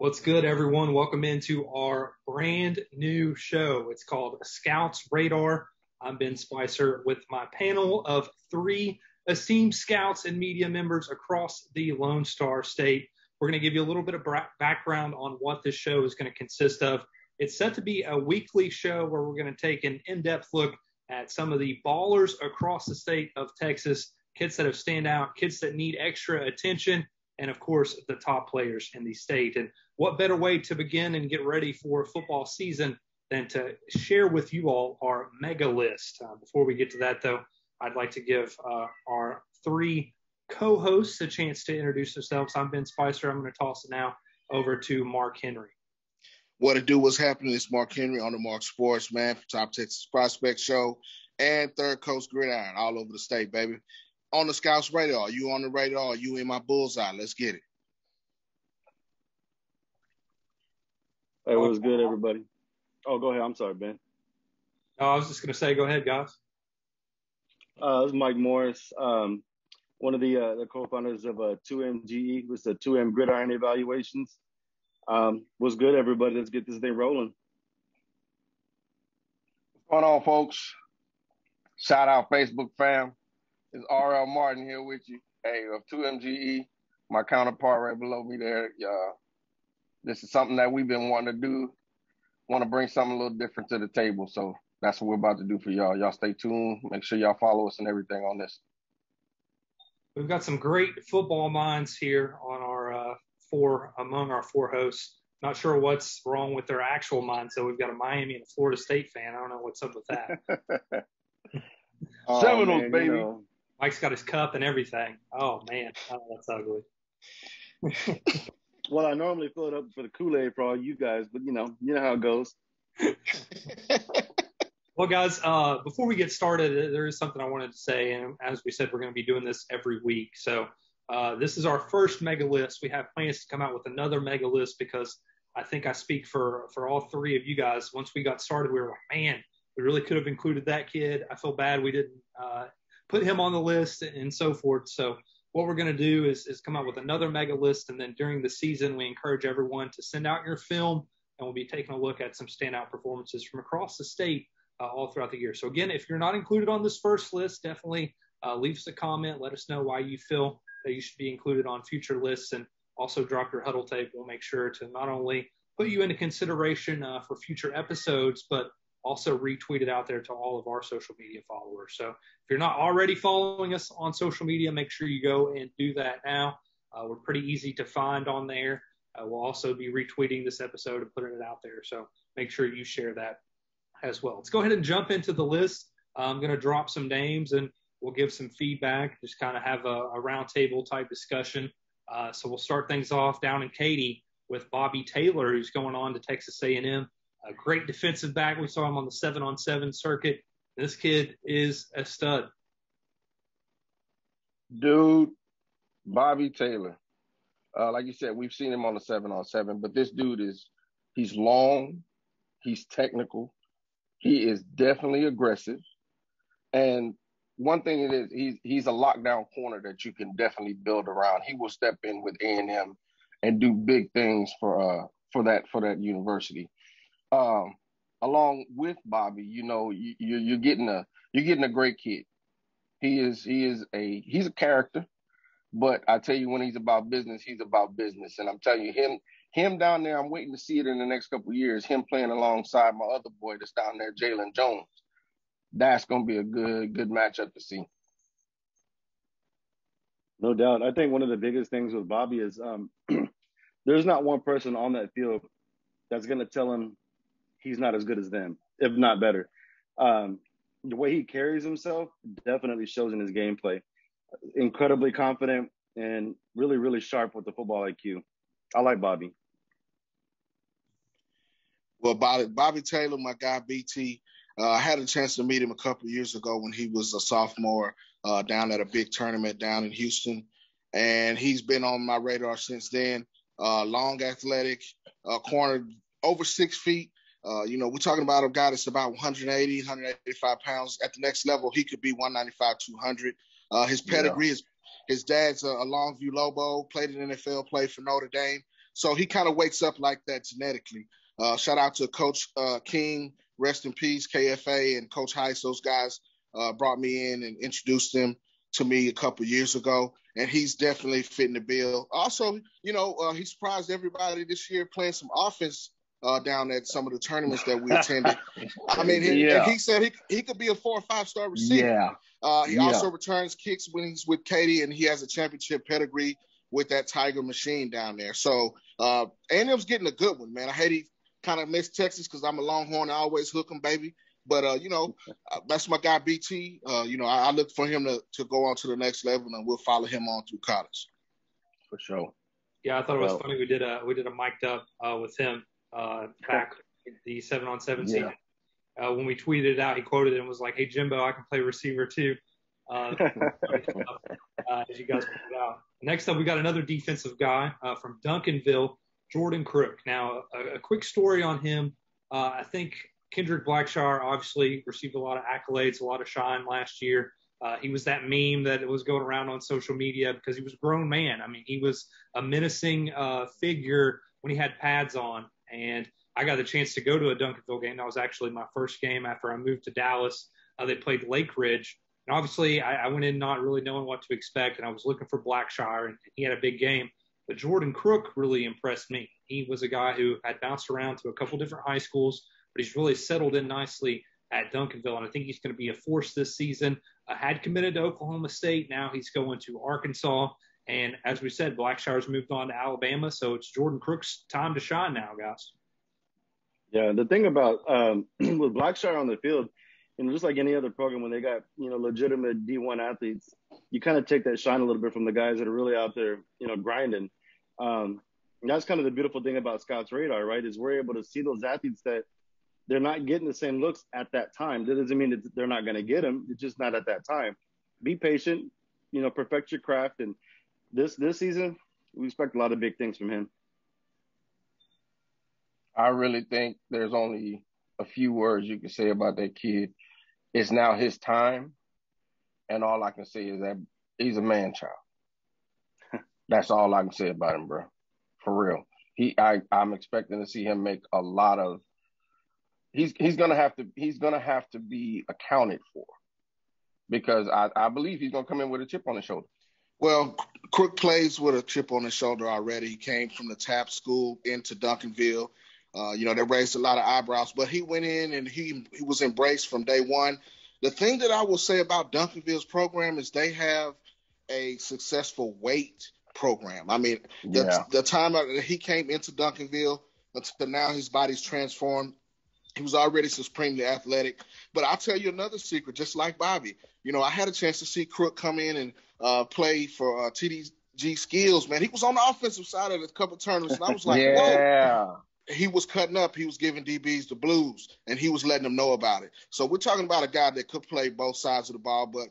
What's good, everyone? Welcome into our brand new show. It's called Scouts Radar. I'm Ben Spicer with my panel of three esteemed scouts and media members across the Lone Star State. We're going to give you a little bit of background on what this show is going to consist of. It's set to be a weekly show where we're going to take an in-depth look at some of the ballers across the state of Texas, kids that have stand out, kids that need extra attention, and, of course, the top players in the state. And what better way to begin and get ready for football season than to share with you all our mega list. Before we get to that, though, I'd like to give our three co-hosts a chance to introduce themselves. I'm Ben Spicer. I'm going to toss it now over to Mark Henry. What it do, what's happening? It's Mark Henry on the Mark Sports, man, from Top Texas Prospect Show and Third Coast Gridiron all over the state, baby. On the Scouts radar. You on the radar? You in my bullseye? Let's get it. Hey, what's good, everybody? Oh, go ahead. I'm sorry, Ben. Oh, I was just going to say, go ahead, guys. This is Mike Morris, one of the co-founders of 2MGE, which is the 2M Gridiron Evaluations. What's good, everybody? Let's get this thing rolling. What's going on, folks? Shout out Facebook fam. It's RL Martin here with you. Hey, of 2MGE, my counterpart right below me there. This is something that we've been wanting to do. Want to bring something a little different to the table. So that's what we're about to do for y'all. Y'all stay tuned. Make sure y'all follow us and everything on this. We've got some great football minds here on our among our four hosts. Not sure what's wrong with their actual minds. So we've got a Miami and a Florida State fan. I don't know what's up with that. Seminoles, baby. You know. Mike's got his cup and everything. Oh, man. Oh, that's ugly. Well, I normally fill it up for the Kool-Aid for all you guys, but you know how it goes. Well, guys, before we get started, there is something I wanted to say. And as we said, we're going to be doing this every week. So this is our first mega list. We have plans to come out with another mega list because I think I speak for all three of you guys. Once we got started, we were like, man, we really could have included that kid. I feel bad we didn't put him on the list and so forth. So what we're going to do is come out with another mega list. And then during the season, we encourage everyone to send out your film, and we'll be taking a look at some standout performances from across the state all throughout the year. So again, if you're not included on this first list, definitely leave us a comment. Let us know why you feel that you should be included on future lists, and also drop your huddle tape. We'll make sure to not only put you into consideration for future episodes, but also retweet it out there to all of our social media followers. So if you're not already following us on social media, make sure you go and do that now. We're pretty easy to find on there. We'll also be retweeting this episode and putting it out there. So make sure you share that as well. Let's go ahead and jump into the list. I'm going to drop some names and we'll give some feedback, just kind of have a roundtable type discussion. So we'll start things off down in Katy with Bobby Taylor, who's going on to Texas A&M. A great defensive back. We saw him on the 7-on-7 circuit. This kid is a stud. Dude, Bobby Taylor. Like you said, we've seen him on the 7-on-7, but this dude he's long, he's technical, he is definitely aggressive. And one thing it is, he's a lockdown corner that you can definitely build around. He will step in with A&M and do big things for that university. Along with Bobby, you're getting a great kid. He's a character, but I tell you, when he's about business, he's about business. And I'm telling you, him down there, I'm waiting to see it in the next couple of years. Him playing alongside my other boy that's down there, Jalen Jones. That's gonna be a good matchup to see. No doubt. I think one of the biggest things with Bobby is there's not one person on that field that's gonna tell him he's not as good as them, if not better. The way he carries himself definitely shows in his gameplay. Incredibly confident and really, really sharp with the football IQ. I like Bobby. Well, Bobby Taylor, my guy, BT, I had a chance to meet him a couple of years ago when he was a sophomore down at a big tournament down in Houston. And he's been on my radar since then. Long, athletic, corner, over 6 feet. We're talking about a guy that's about 180, 185 pounds. At the next level, he could be 195, 200. His pedigree, his dad's a Longview Lobo, played in the NFL, played for Notre Dame. So he kind of wakes up like that genetically. Shout out to Coach King, rest in peace, KFA, and Coach Heiss. Those guys brought me in and introduced them to me a couple years ago, and he's definitely fitting the bill. Also, he surprised everybody this year playing some offense down at some of the tournaments that we attended. I mean, he said he could be a 4 or 5 star receiver. He also returns kicks when he's with Katie, and he has a championship pedigree with that Tiger machine down there. So A&M's getting a good one, man. I hate he kind of missed Texas because I'm a Longhorn. I always hook him, baby. But, that's my guy, BT. I look for him to go on to the next level, and we'll follow him on through college. For sure. Yeah, I thought it was funny. We did a mic'd up with him back the 7-on-7 season. When we tweeted it out, he quoted it and was like, "Hey, Jimbo, I can play receiver too." As you guys pointed out. Next up, we got another defensive guy from Duncanville, Jordan Crook. Now, a quick story on him. I think Kendrick Blackshire obviously received a lot of accolades, a lot of shine last year. He was that meme that was going around on social media because he was a grown man. I mean, he was a menacing figure when he had pads on. And I got the chance to go to a Duncanville game. That was actually my first game after I moved to Dallas. They played Lake Ridge. And obviously, I went in not really knowing what to expect, and I was looking for Blackshire, and he had a big game. But Jordan Crook really impressed me. He was a guy who had bounced around to a couple different high schools, but he's really settled in nicely at Duncanville, and I think he's going to be a force this season. Had committed to Oklahoma State. Now he's going to Arkansas. And as we said, Blackshire's moved on to Alabama, so it's Jordan Crook's time to shine now, guys. Yeah, the thing about with Blackshire on the field, just like any other program, when they got, legitimate D1 athletes, you kind of take that shine a little bit from the guys that are really out there, grinding. And that's kind of the beautiful thing about Scott's Radar, right, is we're able to see those athletes that they're not getting the same looks at that time. That doesn't mean that they're not going to get them. It's just not at that time. Be patient, perfect your craft. And this season, we expect a lot of big things from him. I really think there's only a few words you can say about that kid. It's now his time, and all I can say is that he's a man-child. That's all I can say about him, bro. For real. I'm expecting to see him make a lot of. He's gonna have to be accounted for, because I believe he's gonna come in with a chip on his shoulder. Well, Crook plays with a chip on his shoulder already. He came from the TAP school into Duncanville. They raised a lot of eyebrows, but he went in and he was embraced from day one. The thing that I will say about Duncanville's program is they have a successful weight program. I mean, the time that he came into Duncanville until now, his body's transformed. He was already supremely athletic. But I'll tell you another secret, just like Bobby. I had a chance to see Crook come in and play for TDG Skills, man. He was on the offensive side of a couple of tournaments, and I was like, whoa. He was cutting up. He was giving DBs the blues, and he was letting them know about it. So we're talking about a guy that could play both sides of the ball, but,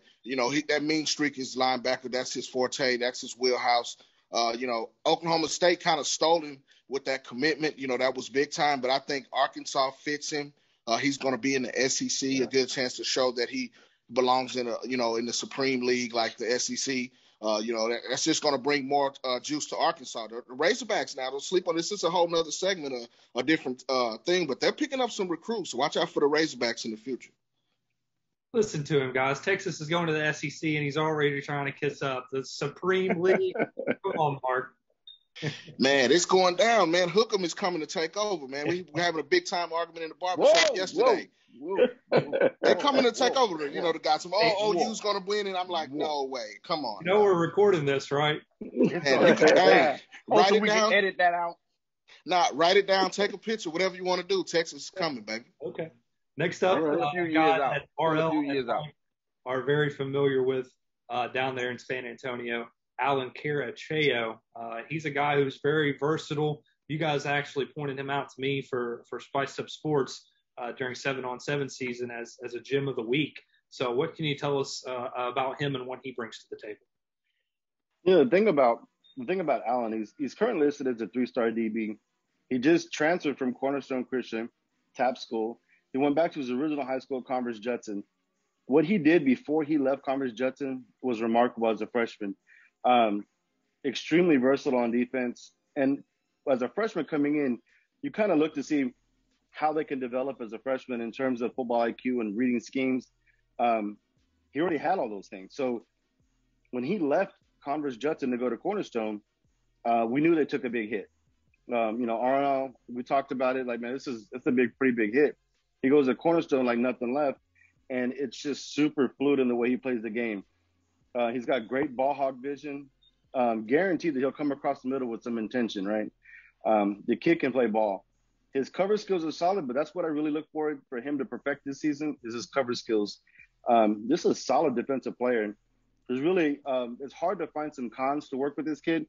that mean streak is linebacker. That's his forte. That's his wheelhouse. Oklahoma State kind of stole him with that commitment. That was big time, but I think Arkansas fits him. He's going to be in the SEC, a good chance to show that he belongs in in the Supreme League like the SEC. That's just going to bring more juice to Arkansas. The Razorbacks now, don't sleep on this. This is a whole nother segment, a different thing, but they're picking up some recruits. So watch out for the Razorbacks in the future. Listen to him, guys. Texas is going to the SEC, and he's already trying to kiss up the Supreme League. Come on, Mark. Man, it's going down, man. Hookem is coming to take over, man. We're having a big-time argument in the barbershop yesterday. Whoa. They're coming to take over. The guys from OU's going to win, and I'm like, no way. Come on. We're recording this, right? Write it down. Can edit that out. Nah, write it down. Take a picture. Whatever you want to do. Texas is coming, baby. Okay. Next up, a guy that RL are very familiar with down there in San Antonio, Alan Caracheo. He's a guy who's very versatile. You guys actually pointed him out to me for Spiced Up Sports during 7-on-7 season as a gym of the week. So what can you tell us about him and what he brings to the table? The thing about Alan, he's currently listed as a 3-star DB. He just transferred from Cornerstone Christian, TAP school. He went back to his original high school, Converse Judson. What he did before he left Converse Judson was remarkable as a freshman. Extremely versatile on defense. And as a freshman coming in, you kind of look to see how they can develop as a freshman in terms of football IQ and reading schemes. He already had all those things. So when he left Converse Judson to go to Cornerstone, we knew they took a big hit. Arnold, we talked about it. Like, man, it's a pretty big hit. He goes to Cornerstone like nothing left, and it's just super fluid in the way he plays the game. He's got great ball hawk vision. Guaranteed that he'll come across the middle with some intention, right? The kid can play ball. His cover skills are solid, but that's what I really look for him to perfect this season is his cover skills. This is a solid defensive player. There's really, it's hard to find some cons to work with this kid.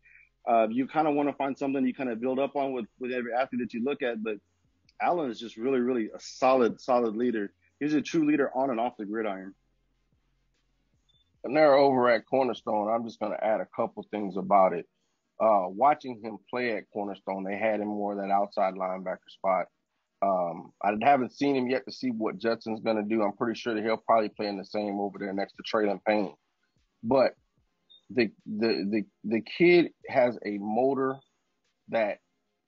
You kind of want to find something you kind of build up on with every athlete that you look at, but Allen is just really, really a solid leader. He's a true leader on and off the gridiron. And they're over at Cornerstone. I'm just going to add a couple things about it. Watching him play at Cornerstone, they had him more that outside linebacker spot. I haven't seen him yet to see what Judson's going to do. I'm pretty sure that he'll probably play in the same over there next to Traylon Payne. But the kid has a motor that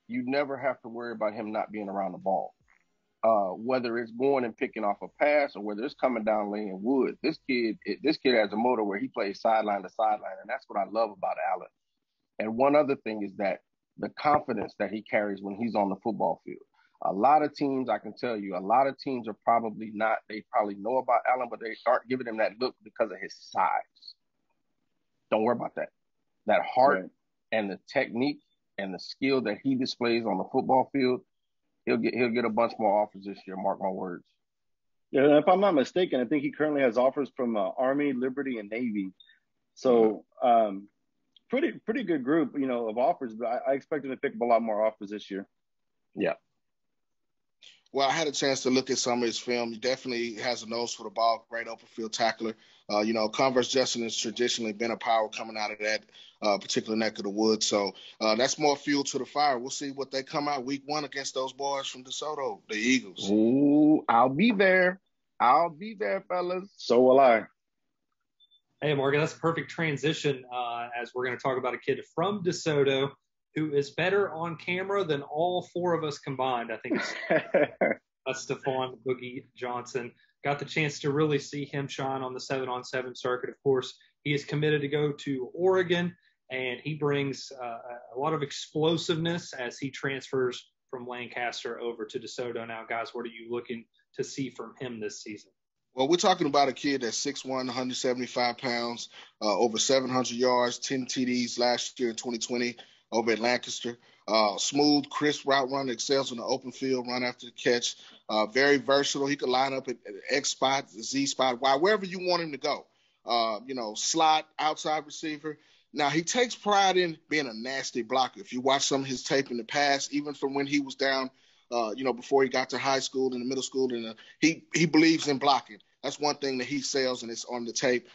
you never have to worry about him not being around the ball. Whether it's going and picking off a pass or whether it's coming down laying wood, this kid has a motor where he plays sideline to sideline, and that's what I love about Allen. And one other thing is that the confidence that he carries when he's on the football field. A lot of teams, I can tell you, are probably not. They probably know about Allen, but they aren't giving him that look because of his size. Don't worry about that. That heart right. and the technique and the skill that he displays on the football field, he'll get a bunch more offers this year. Mark my words. Yeah, if I'm not mistaken, I think he currently has offers from Army, Liberty, and Navy. So pretty good group, of offers. But I expect him to pick up a lot more offers this year. Yeah. Well, I had a chance to look at some of his film. He definitely has a nose for the ball, great open field tackler. Converse Judson has traditionally been a power coming out of that particular neck of the woods. So that's more fuel to the fire. We'll see what they come out week 1 against those boys from DeSoto, the Eagles. Ooh, I'll be there, fellas. So will I. Hey, Morgan, that's a perfect transition as we're going to talk about a kid from DeSoto who is better on camera than all 4 of us combined. I think that's Stephon Boogie Johnson. Got the chance to really see him shine on the 7-on-7 circuit. Of course, he is committed to go to Oregon, and he brings a lot of explosiveness as he transfers from Lancaster over to DeSoto. Now, guys, what are you looking to see from him this season? Well, we're talking about a kid that's 6'1", 175 pounds, over 700 yards, 10 TDs last year in 2020 over at Lancaster. Smooth, crisp route runner, excels in the open field, run after the catch. Very versatile. He could line up at X spot, Z spot, wherever you want him to go. Slot, outside receiver. Now, he takes pride in being a nasty blocker. If you watch some of his tape in the past, even from when he was down, before he got to high school and the middle school, and he believes in blocking. That's one thing that he sells, and it's on the tape.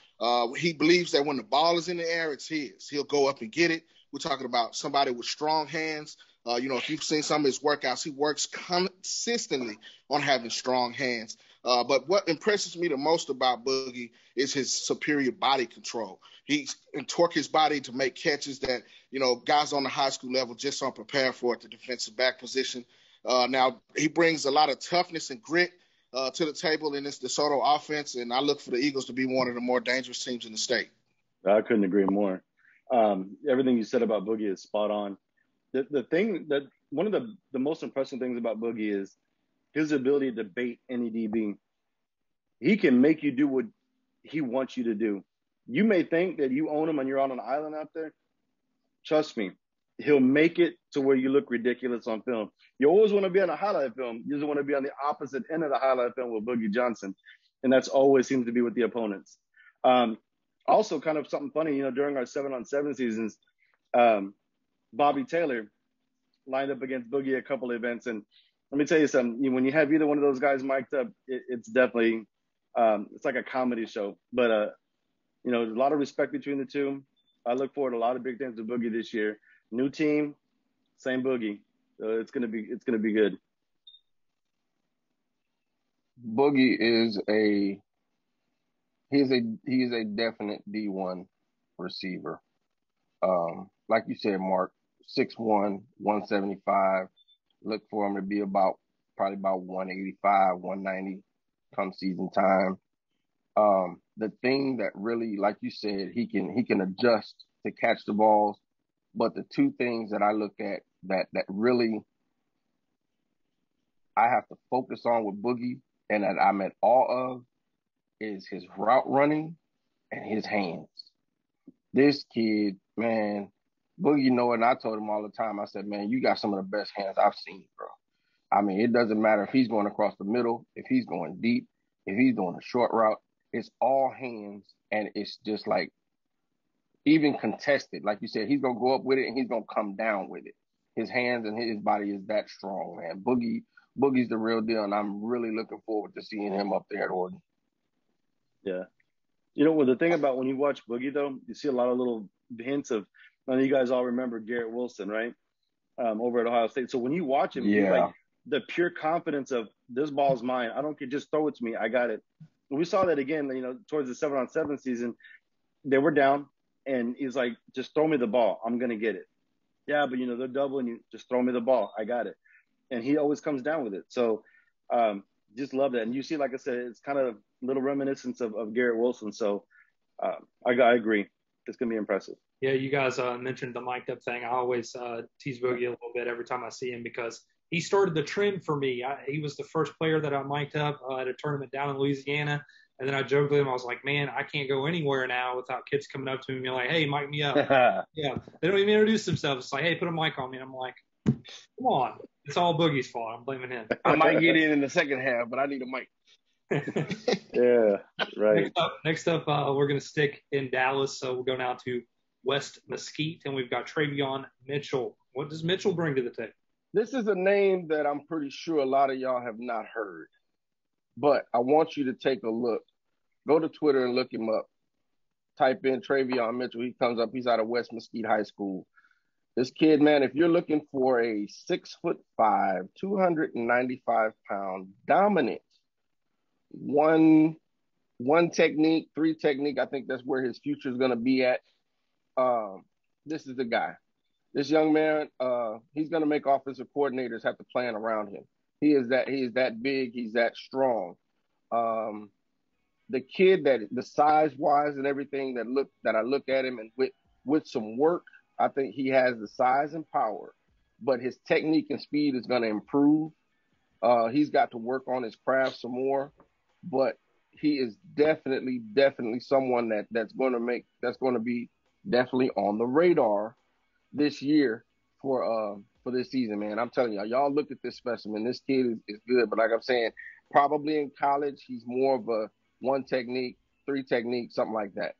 He believes that when the ball is in the air, it's his. He'll go up and get it. We're talking about somebody with strong hands. If you've seen some of his workouts, he works consistently on having strong hands. But what impresses me the most about Boogie is his superior body control. He can torque his body to make catches that, guys on the high school level just aren't prepared for at the defensive back position. Now, he brings a lot of toughness and grit to the table in this DeSoto offense, and I look for the Eagles to be one of the more dangerous teams in the state. I couldn't agree more. Everything you said about Boogie is spot on. The thing that one of the most impressive things about Boogie is his ability to bait any DB. He can make you do what he wants you to do. You may think that you own him and you're on an island out there. Trust me, he'll make it to where you look ridiculous on film. You always want to be on a highlight film. You just want to be on the opposite end of the highlight film with Boogie Johnson. And that's always seems to be with the opponents. Also, kind of something funny, during our 7-on-7 seasons, Bobby Taylor lined up against Boogie a couple of events. And let me tell you something, when you have either one of those guys mic'd up, it's definitely, it's like a comedy show. But, there's a lot of respect between the two. I look forward to a lot of big things with Boogie this year. New team, same Boogie. It's gonna be good. Boogie is a definite D1 receiver. Like you said, Mark, 6'1", 175. Look for him to be probably about 185, 190 come season time. The thing that really, like you said, he can adjust to catch the balls. But the two things that I look at that really I have to focus on with Boogie and that I'm at awe of is his route running and his hands. This kid, man, Boogie know it, and I told him all the time, I said, man, you got some of the best hands I've seen, bro. I mean, it doesn't matter if he's going across the middle, if he's going deep, if he's doing a short route, it's all hands, and it's just like even contested. Like you said, he's going to go up with it, and he's going to come down with it. His hands and his body is that strong, man. Boogie's the real deal, and I'm really looking forward to seeing him up there at Oregon. Yeah. You know, well, the thing about when you watch Boogie, though, you see a lot of little hints of, I know you guys all remember Garrett Wilson, right? Over at Ohio State. So when you watch him, yeah, like the pure confidence of this ball's mine. I don't care, just throw it to me. I got it. And we saw that again, you know, towards the 7-on-7 season. They were down, and he's like, just throw me the ball. I'm going to get it. Yeah, but, you know, they're doubling you. Just throw me the ball. I got it. And he always comes down with it. So just love that. And you see, like I said, it's kind of a little reminiscence of Garrett Wilson. So I agree. It's going to be impressive. Yeah, you guys mentioned the mic'd up thing. I always tease Boogie a little bit every time I see him because he started the trend for me. He was the first player that I mic'd up at a tournament down in Louisiana. And then I joked with him. I was like, man, I can't go anywhere now without kids coming up to me and being like, hey, mic me up. Yeah, they don't even introduce themselves. It's like, hey, put a mic on me. And I'm like, come on. It's all Boogie's fault. I'm blaming him. I might get in the second half, but I need a mic. Yeah, right. Next up, we're going to stick in Dallas. So we'll go now to West Mesquite, and we've got Travion Mitchell. What does Mitchell bring to the table? This is a name that I'm pretty sure a lot of y'all have not heard, but I want you to take a look. Go to Twitter and look him up. Type in Travion Mitchell. He comes up. He's out of West Mesquite High School. This kid, man, if you're looking for a 6'5", 295-pound, dominant, one technique, three technique, I think that's where his future is going to be at. This is the guy. This young man, he's going to make offensive coordinators have to plan around him. He is that big. He's that strong. The kid that the size wise and everything that I look at him and with some work, I think he has the size and power, but his technique and speed is going to improve. He's got to work on his craft some more, but he is definitely someone that's going to be definitely on the radar this year for this season, man. I'm telling y'all look at this specimen. This kid is good, but like I'm saying, probably in college, he's more of a one technique, three technique, something like that.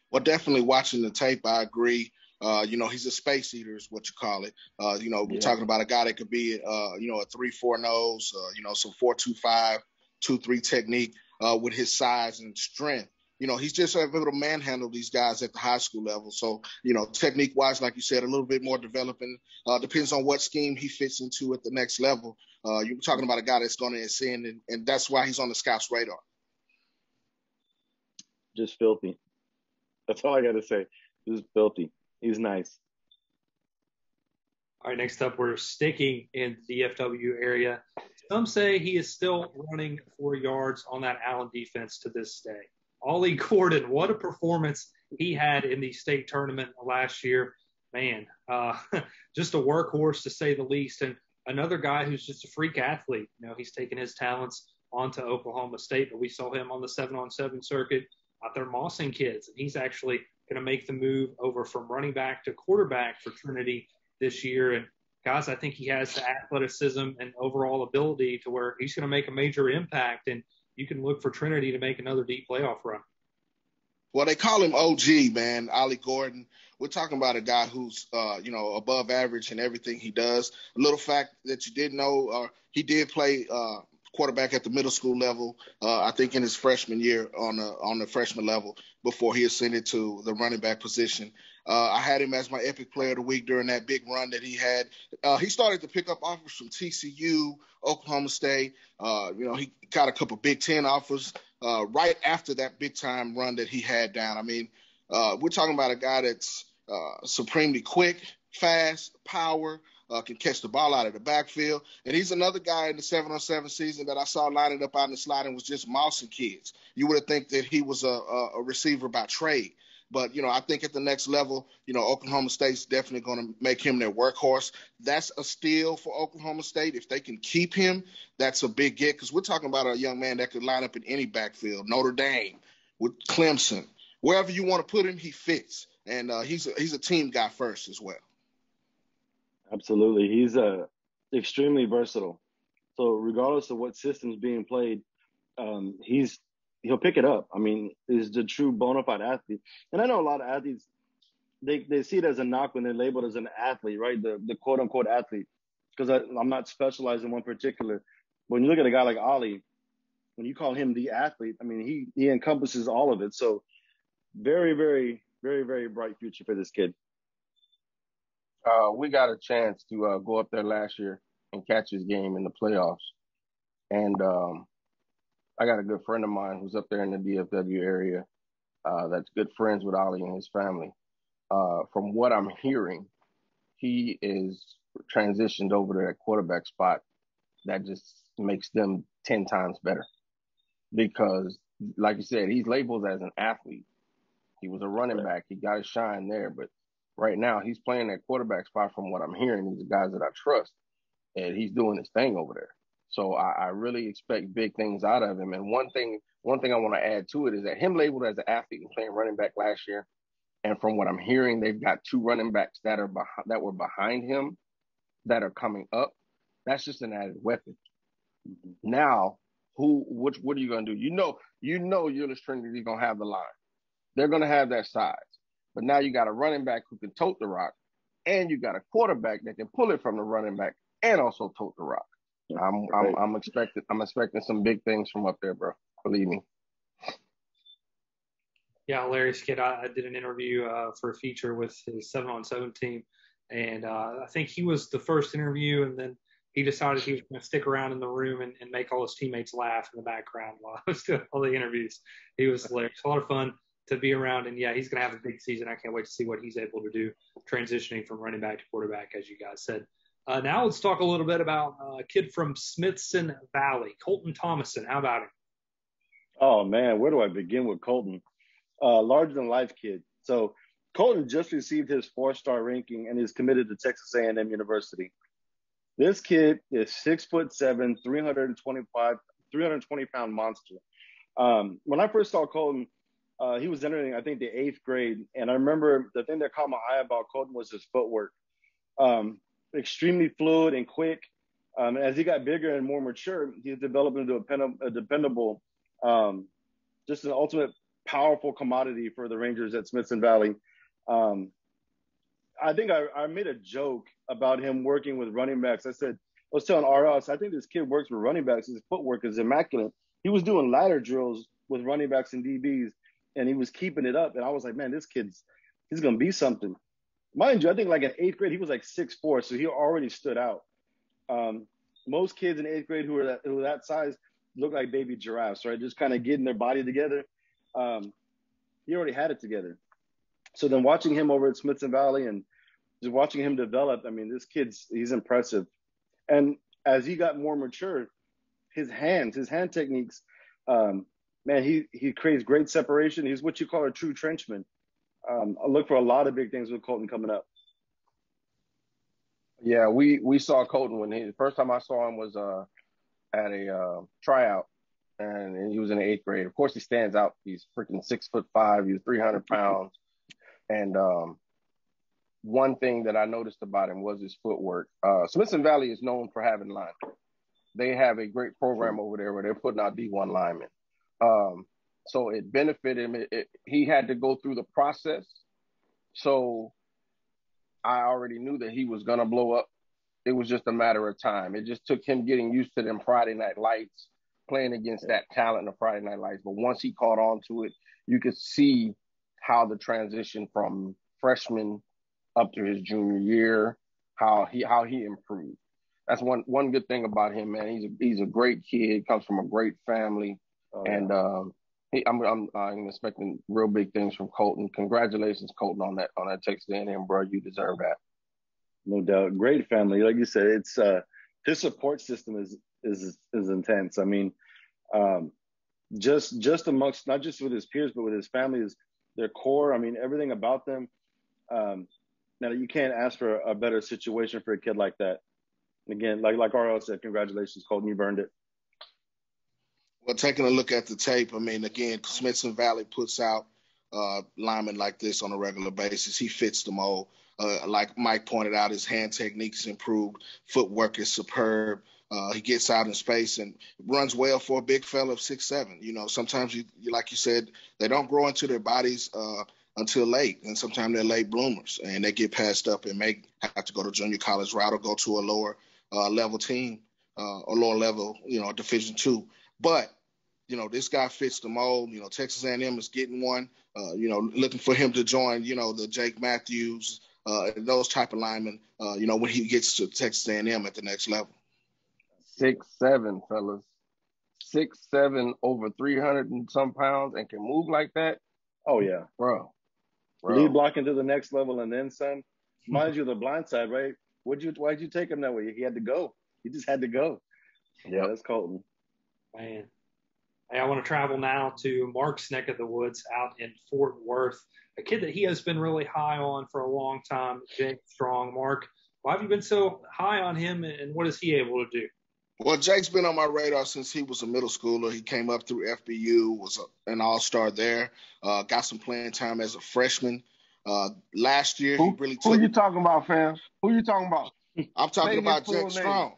Well, definitely watching the tape, I agree. He's a space eater is what you call it. We're talking about a guy that could be, a 3-4 nose, some 4-2-5, 2-3 technique with his size and strength. He's just able to manhandle these guys at the high school level. So, technique-wise, like you said, a little bit more developing. Depends on what scheme he fits into at the next level. You're talking about a guy that's going to ascend, and that's why he's on the scouts' radar. Just filthy. That's all I got to say. Just filthy. He's nice. All right, next up, we're sticking in the DFW area. Some say he is still running 4 yards on that Allen defense to this day. Ollie Gordon, what a performance he had in the state tournament last year. Man, just a workhorse to say the least. And another guy who's just a freak athlete. He's taken his talents onto Oklahoma State, but we saw him on the 7-on-7 circuit out there mossing kids. And he's actually going to make the move over from running back to quarterback for Trinity this year. And guys, I think he has the athleticism and overall ability to where he's going to make a major impact. And you can look for Trinity to make another deep playoff run. Well, they call him OG, man, Ollie Gordon. We're talking about a guy who's, above average in everything he does. A little fact that you didn't know, he did play quarterback at the middle school level, I think in his freshman year on the freshman level before he ascended to the running back position. I had him as my epic player of the week during that big run that he had. He started to pick up offers from TCU, Oklahoma State. He got a couple Big Ten offers right after that big-time run that he had down. I mean, we're talking about a guy that's supremely quick, fast, power, can catch the ball out of the backfield. And he's another guy in the 7-on-7 season that I saw lining up out in the slot and was just mousing kids. You would have think that he was a receiver by trade. But, I think at the next level, Oklahoma State's definitely going to make him their workhorse. That's a steal for Oklahoma State. If they can keep him, that's a big get, because we're talking about a young man that could line up in any backfield, Notre Dame, with Clemson. Wherever you want to put him, he fits. And he's a team guy first as well. Absolutely. He's extremely versatile. So regardless of what system's being played, he'll pick it up. I mean, he's the true bona fide athlete. And I know a lot of athletes, they see it as a knock when they're labeled as an athlete, right? The quote unquote athlete, because I'm not specialized in one particular. When you look at a guy like Ollie, when you call him the athlete, I mean, he encompasses all of it. So very, very, very, very bright future for this kid. We got a chance to go up there last year and catch his game in the playoffs. And I got a good friend of mine who's up there in the DFW area that's good friends with Ollie and his family. From what I'm hearing, he is transitioned over to that quarterback spot. That just makes them 10 times better. Because, like you said, he's labeled as an athlete. He was a running back. He got his shine there. But right now, he's playing that quarterback spot from what I'm hearing. These are guys that I trust. And he's doing his thing over there. So I really expect big things out of him. And one thing I want to add to it is that him labeled as an athlete and playing running back last year, and from what I'm hearing, they've got 2 running backs that were behind him that are coming up. That's just an added weapon. Mm-hmm. Now, what are you going to do? You know, Euless Trinity is going to have the line. They're going to have that size. But now you got a running back who can tote the rock, and you got a quarterback that can pull it from the running back and also tote the rock. I'm expecting some big things from up there, bro. Believe me. Yeah, hilarious kid. I did an interview for a feature with his 7-on-7 team, and I think he was the first interview, and then he decided he was going to stick around in the room and make all his teammates laugh in the background while I was doing all the interviews. He was hilarious. A lot of fun to be around, and yeah, he's going to have a big season. I can't wait to see what he's able to do transitioning from running back to quarterback, as you guys said. Now let's talk a little bit about a kid from Smithson Valley, Colton Thomason. How about him? Oh, man, where do I begin with Colton? Larger-than-life kid. So Colton just received his 4-star ranking and is committed to Texas A&M University. This kid is 6'7", 320-pound monster. When I first saw Colton, he was entering, I think, the 8th grade. And I remember the thing that caught my eye about Colton was his footwork. Extremely fluid and quick. As he got bigger and more mature, he's developed into a dependable, just an ultimate powerful commodity for the Rangers at Smithson Valley. I think I made a joke about him working with running backs. I was telling RS, I think this kid works with running backs. His footwork is immaculate. He was doing ladder drills with running backs and DBs, and he was keeping it up. And I was like, man, he's going to be something. Mind you, I think like in 8th grade, he was like 6'4", so he already stood out. Most kids in 8th grade who are that size look like baby giraffes, right? Just kind of getting their body together. He already had it together. So then watching him over at Smithson Valley and just watching him develop, I mean, this he's impressive. And as he got more mature, his hand techniques, man, he creates great separation. He's what you call a true trenchman. I look for a lot of big things with Colton coming up. Yeah, we saw Colton when the first time I saw him was at a tryout, and he was in the 8th grade. Of course, he stands out. He's freaking 6'5". He was 300 pounds. And one thing that I noticed about him was his footwork. Smithson Valley is known for having linemen. They have a great program over there where they're putting out D1 linemen. So it benefited him. He had to go through the process. So I already knew that he was going to blow up. It was just a matter of time. It just took him getting used to them Friday night lights, playing against that talent in the Friday night lights. But once he caught on to it, you could see how the transition from freshman up to his junior year, how he improved. That's one good thing about him, man. He's a great kid, comes from a great family, and I'm expecting real big things from Colton. Congratulations, Colton, on that Texas A&M, bro. You deserve that. No doubt. Great family. Like you said, it's his support system is intense. I mean, just amongst, not just with his peers, but with his family, is their core. I mean, everything about them. Now you can't ask for a better situation for a kid like that. Again, like RL said, congratulations, Colton, you've earned it. Well, taking a look at the tape, I mean, again, Smithson Valley puts out linemen like this on a regular basis. He fits the mold. Like Mike pointed out, his hand technique's improved. Footwork is superb. He gets out in space and runs well for a big fella of 6'7". You know, sometimes you like you said, they don't grow into their bodies until late, and sometimes they're late bloomers, and they get passed up and may have to go to junior college route or go to a lower level team or lower level, Division II. But this guy fits the mold. Texas A&M is getting one. Looking for him to join. The Jake Matthews, those type of linemen. When he gets to Texas A&M at the next level. 6'7", fellas. 6'7", over 300 and some pounds, and can move like that. Oh yeah, bro. Lead blocking to the next level and then some. Mind you, the blind side, right? Why'd you take him that way? He had to go. He just had to go. Yeah, that's Colton. Man. Hey, I want to travel now to Mark's neck of the woods out in Fort Worth. A kid that he has been really high on for a long time, Jake Strong. Mark, why have you been so high on him, and what is he able to do? Well, Jake's been on my radar since he was a middle schooler. He came up through FBU, was an all-star there, got some playing time as a freshman. Last year, he really took... Who you talking about, fam? Who you talking about? I'm talking about Jake Strong.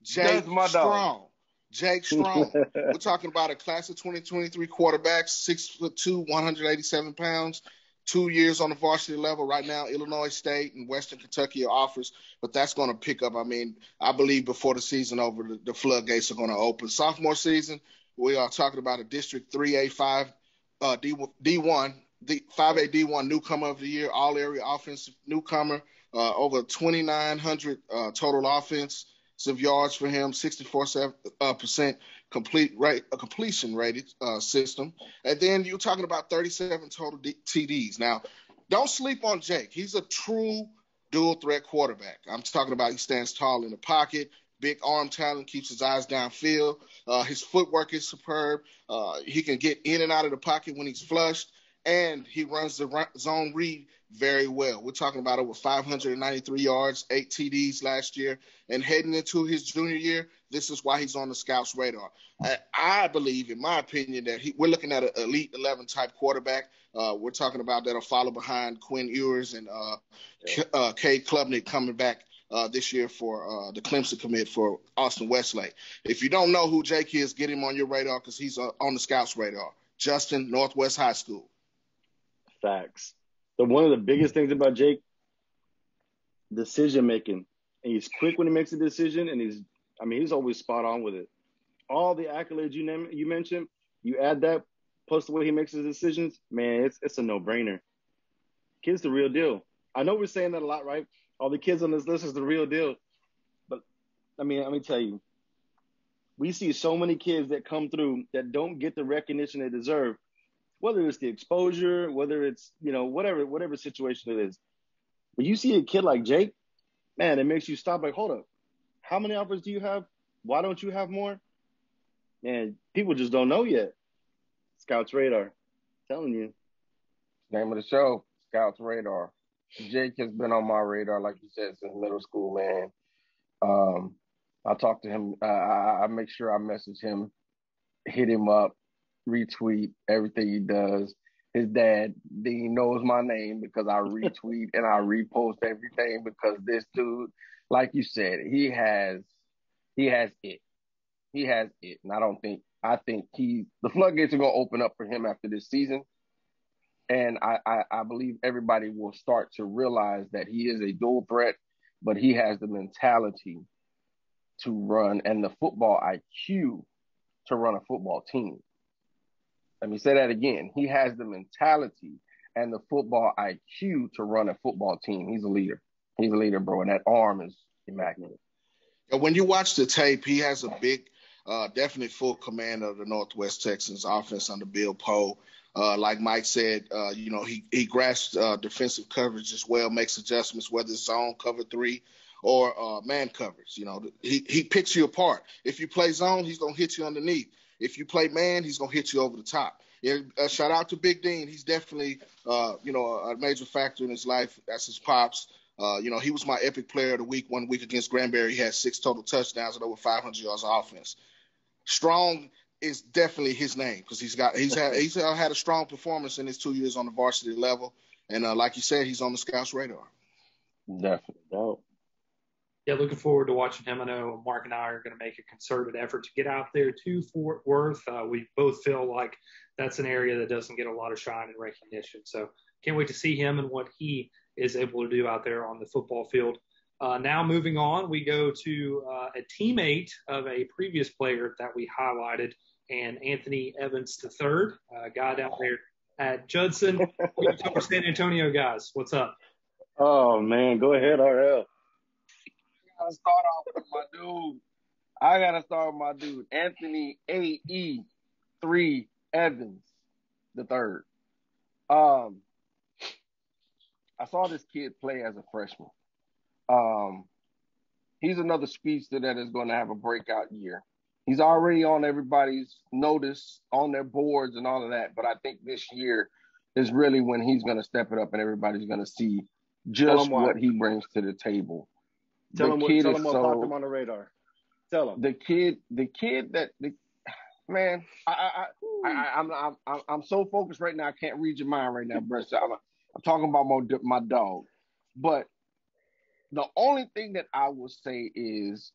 Jake Strong. Jake Strong. We're talking about a class of 2023 quarterback, 6'2", 187 pounds, 2 years on the varsity level. Right now, Illinois State and Western Kentucky are offers, but that's going to pick up. I mean, I believe before the season over, the floodgates are going to open. Sophomore season, we are talking about a District 3A, 5A D1 newcomer of the year, all-area offensive newcomer, over 2,900 total offensive yards for him, 64% completion rated system. And then you're talking about 37 total TDs. Now, don't sleep on Jake. He's a true dual threat quarterback. I'm talking about he stands tall in the pocket, big arm talent, keeps his eyes downfield. His footwork is superb. He can get in and out of the pocket when he's flushed, and he runs the zone read very well. We're talking about over 593 yards, 8 TDs last year, and heading into his junior year, this is why he's on the scouts' radar. I believe, in my opinion, that we're looking at an Elite 11 type quarterback. We're talking about that'll follow behind Quinn Ewers and Cade Klubnik coming back this year for the Clemson commit for Austin Westlake. If you don't know who Jake is, get him on your radar because he's on the scouts' radar. Justin, Northwest High School. Facts. One of the biggest things about Jake, decision making. And he's quick when he makes a decision, and he's always spot on with it. All the accolades you mentioned, you add that plus the way he makes his decisions, man, it's a no-brainer. Kid's the real deal. I know we're saying that a lot, right? All the kids on this list is the real deal. But let me tell you, we see so many kids that come through that don't get the recognition they deserve. Whether it's the exposure, whether it's, whatever situation it is. But you see a kid like Jake, man, it makes you stop like, hold up. How many offers do you have? Why don't you have more? And people just don't know yet. Scouts Radar. I'm telling you. Name of the show, Scouts Radar. Jake has been on my radar, like you said, since middle school, man. I talk to him. I make sure I message him, hit him up, retweet everything he does. His dad, Dean, knows my name because I retweet and I repost everything because this dude, like you said, he has it. He has it. And I think the floodgates are going to open up for him after this season. And I believe everybody will start to realize that he is a dual threat, but he has the mentality to run and the football IQ to run a football team. Let me say that again. He has the mentality and the football IQ to run a football team. He's a leader. He's a leader, bro. And that arm is immaculate. And when you watch the tape, he has a big definitely full command of the Northwest Texans offense under Bill Poe. Like Mike said, he grasps defensive coverage as well, makes adjustments, whether it's zone, cover three, or man coverage. He picks you apart. If you play zone, he's going to hit you underneath. If you play man, he's going to hit you over the top. Shout out to Big Dean. He's definitely, a major factor in his life. That's his pops. He was my epic player of the week 1 week against Granbury. He had 6 total touchdowns and over 500 yards of offense. Strong is definitely his name because he's had a strong performance in his 2 years on the varsity level. And like you said, he's on the scouts' radar. Definitely. Yeah, looking forward to watching him. I know Mark and I are going to make a concerted effort to get out there to Fort Worth. We both feel like that's an area that doesn't get a lot of shine and recognition. So can't wait to see him and what he is able to do out there on the football field. Now moving on, we go to a teammate of a previous player that we highlighted, and Anthony Evans III, a guy down there at Judson. For San Antonio guys, what's up? Oh, man, go ahead, RL. I gotta start off with my dude, Anthony A.E. 3 Evans III. I saw this kid play as a freshman. He's another speedster that is going to have a breakout year. He's already on everybody's notice, on their boards and all of that. But I think this year is really when he's going to step it up and everybody's going to see just what he brings to the table. Tell him what popped him on the radar. Tell him. Man, I'm so focused right now. I can't read your mind right now, bro. So I'm talking about my dog. But the only thing that I will say is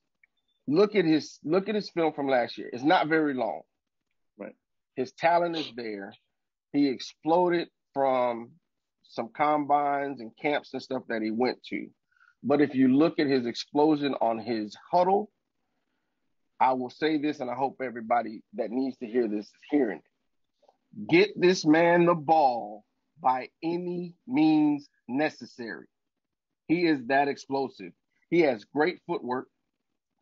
look at his film from last year. It's not very long. Right. His talent is there. He exploded from some combines and camps and stuff that he went to. But if you look at his explosion on his huddle, I will say this, and I hope everybody that needs to hear this is hearing it. Get this man the ball by any means necessary. He is that explosive. He has great footwork.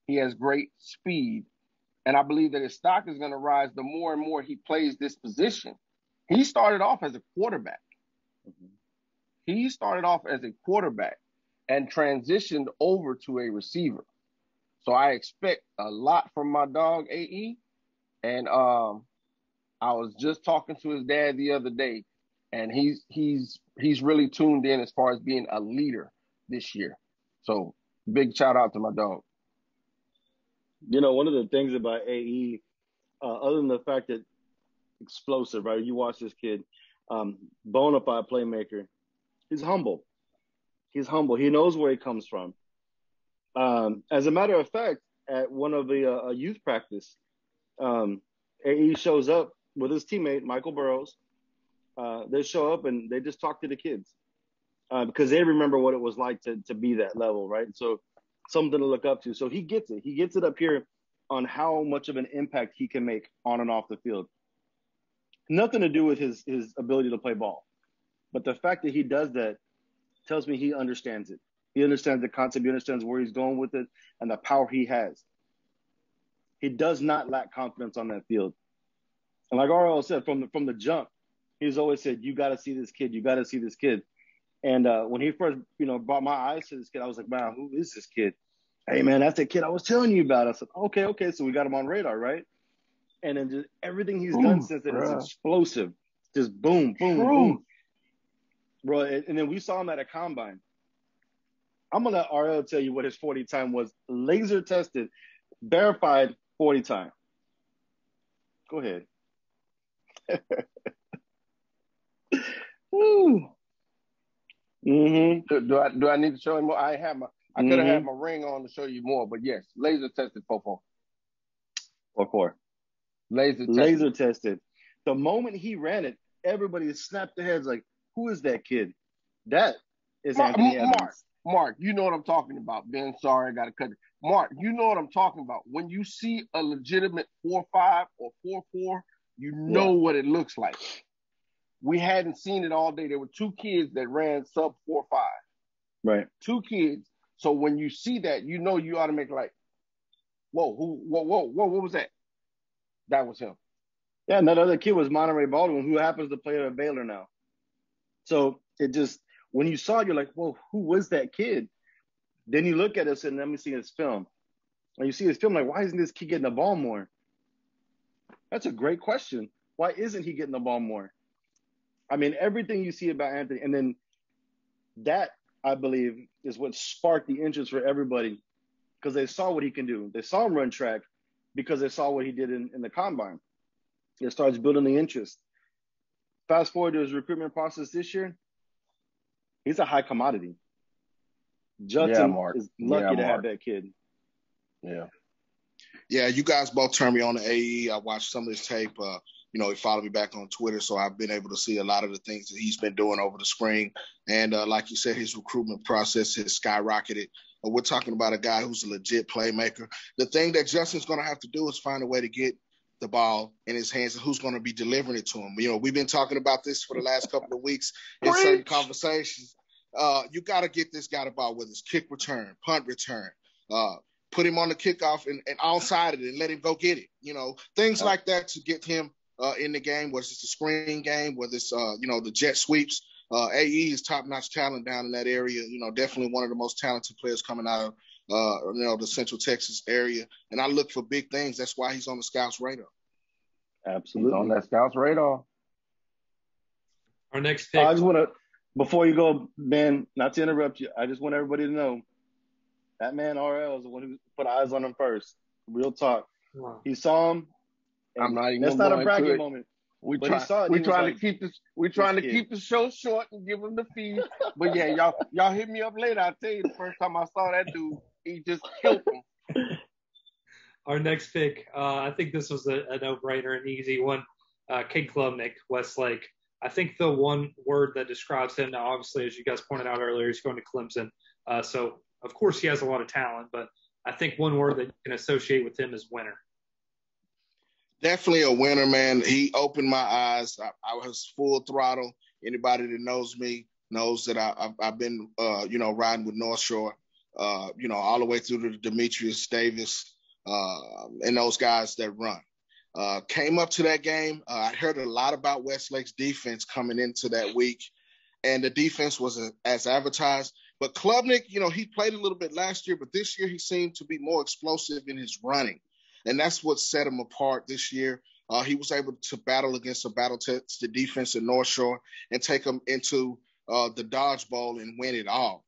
He has great speed. And I believe that his stock is going to rise the more and more he plays this position. He started off as a quarterback. He started off as a quarterback and transitioned over to a receiver. So I expect a lot from my dog, AE. And I was just talking to his dad the other day, and he's really tuned in as far as being a leader this year. So big shout out to my dog. One of the things about AE, other than the fact that explosive, right? You watch this kid, bona fide playmaker. He's humble. He knows where he comes from. As a matter of fact, at one of the youth practice, AE shows up with his teammate, Michael Burrows. They show up and they just talk to the kids because they remember what it was like to be that level, right? So something to look up to. So he gets it. He gets it up here on how much of an impact he can make on and off the field. Nothing to do with his ability to play ball. But the fact that he does that tells me he understands it. He understands the concept. He understands where he's going with it and the power he has. He does not lack confidence on that field. And like RL said, from the jump, he's always said, you got to see this kid. You got to see this kid. And when he first, brought my eyes to this kid, I was like, wow, who is this kid? Hey, man, that's the kid I was telling you about. I said, okay. So we got him on radar, right? And then just everything he's done since then is explosive. Just boom, boom, boom. Bro, and then we saw him at a combine. I'm going to let RL tell you what his 40 time was. Laser tested, verified 40 time. Go ahead. Woo. Mm-hmm. Do I need to show him more? I could have had my ring on to show you more, but yes, laser tested 4-4. 4-4. Laser tested. The moment he ran it, everybody snapped their heads like, who is that kid? That is Anthony Evans. Mark, you know what I'm talking about. Ben, sorry, I got to cut it. Mark, you know what I'm talking about. When you see a legitimate 4-5 or 4-4, you know what it looks like. We hadn't seen it all day. There were 2 kids that ran sub 4-5. Right. 2 kids. So when you see that, you know you ought to make like, whoa, what was that? That was him. Yeah, and that other kid was Monterey Baldwin, who happens to play at Baylor now. So it just, when you saw it, you're like, whoa, who was that kid? Then you look at us and let me see his film. And you see his film, like, why isn't this kid getting the ball more? That's a great question. Why isn't he getting the ball more? I mean, everything you see about Anthony, and then that, I believe, is what sparked the interest for everybody, because they saw what he can do. They saw him run track because they saw what he did in the combine. It starts building the interest. Fast forward to his recruitment process this year, he's a high commodity. Judson is lucky to have that kid. Yeah. Yeah, you guys both turned me on to AE. I watched some of his tape. He followed me back on Twitter, so I've been able to see a lot of the things that he's been doing over the spring. And like you said, his recruitment process has skyrocketed. We're talking about a guy who's a legit playmaker. The thing that Justin's going to have to do is find a way to get the ball in his hands and who's going to be delivering it to him. We've been talking about this for the last couple of weeks in certain conversations. You got to get this guy the ball, whether it's kick return, punt return, put him on the kickoff and onside it and let him go get it. Things like that to get him in the game, whether it's a screen game, whether it's, the jet sweeps. AE is top-notch talent down in that area. Definitely one of the most talented players coming out of, the Central Texas area. And I look for big things. That's why he's on the scouts' radar. Absolutely. He's on that scouts' radar. Our next pick. I just want to, before you go, Ben, not to interrupt you, I just want everybody to know that man RL is the one who put eyes on him first. Real talk. Wow. He saw him. I'm not even. That's not a bragging moment. We're trying to keep the show short and give him the feed. But yeah, y'all hit me up later. I'll tell you, the first time I saw that dude, he just killed him. Our next pick, I think this was a no-brainer, an easy one. Cade Klubnik, Westlake. I think the one word that describes him now, obviously, as you guys pointed out earlier, he's going to Clemson. So, of course, he has a lot of talent, but I think one word that you can associate with him is winner. Definitely a winner, man. He opened my eyes. I was full throttle. Anybody that knows me knows that I've been, riding with North Shore, all the way through to Demetrius Davis and those guys that run. Came up to that game. I heard a lot about Westlake's defense coming into that week, and the defense was as advertised. But Klubnik, he played a little bit last year, but this year he seemed to be more explosive in his running. And that's what set him apart this year. He was able to battle against a battle-tested defense in North Shore and take them into the Dodge Bowl and win it all.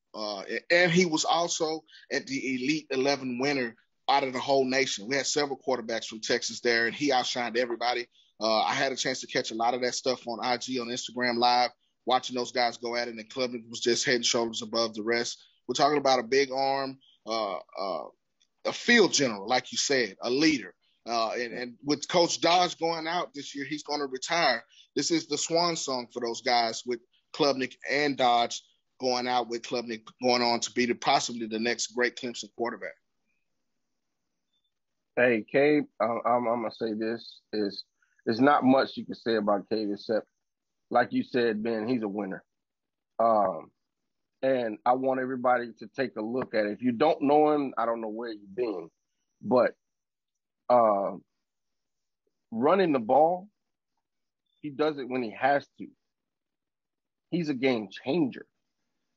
And he was also at the Elite 11 winner out of the whole nation. We had several quarterbacks from Texas there, and he outshined everybody. I had a chance to catch a lot of that stuff on IG, on Instagram Live, watching those guys go at it, and Klubnik was just head and shoulders above the rest. We're talking about a big arm, a field general, like you said, a leader. And with Coach Dodge going out this year, he's going to retire. This is the swan song for those guys with Klubnik and Dodge going out, with Klubnik going on to be possibly the next great Clemson quarterback. Hey, Cade, I'm going to say this. There's not much you can say about Cade except, like you said, Ben, he's a winner. And I want everybody to take a look at it. If you don't know him, I don't know where you've been. But running the ball, he does it when he has to. He's a game changer.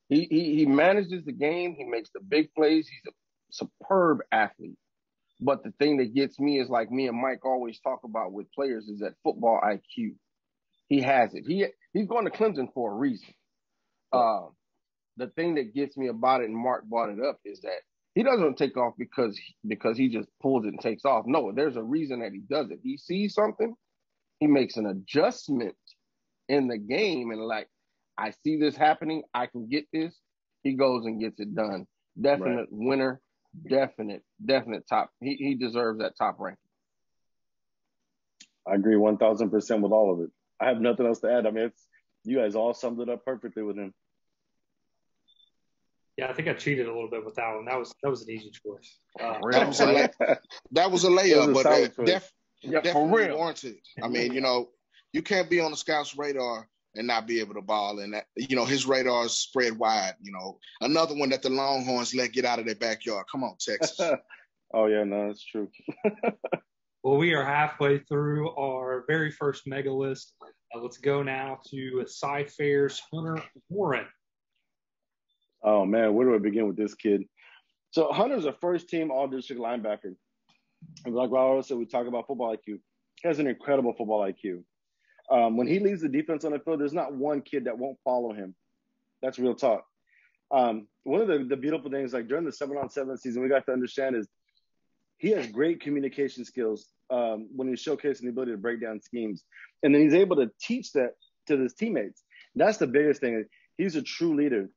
He manages the game. He makes the big plays. He's a superb athlete. But the thing that gets me is, like me and Mike always talk about with players, is that football IQ. He has it. He's going to Clemson for a reason. The thing that gets me about it, and Mark brought it up, is that he doesn't take off because he just pulls it and takes off. No, there's a reason that he does it. He sees something, he makes an adjustment in the game, and like, I see this happening, I can get this. He goes and gets it done. Definite winner, definite top. He deserves that top ranking. I agree 1,000% with all of it. I have nothing else to add. I mean, you guys all summed it up perfectly with him. Yeah, I think I cheated a little bit with that one. That was an easy choice. That was a layup, but definitely warranted. I mean, you can't be on the scouts' radar and not be able to ball. And that, his radar is spread wide. Another one that the Longhorns let get out of their backyard. Come on, Texas. Oh, yeah, no, that's true. Well, we are halfway through our very first mega list. Let's go now to Cy-Fair's Hunter Warren. Oh, man, where do I begin with this kid? So Hunter's a first-team all-district linebacker. And like Raul said, we talk about football IQ. He has an incredible football IQ. When he leaves the defense on the field, there's not one kid that won't follow him. That's real talk. One of the beautiful things, like during the 7-on-7 season, we got to understand is he has great communication skills when he's showcasing the ability to break down schemes. And then he's able to teach that to his teammates. That's the biggest thing. He's a true leader.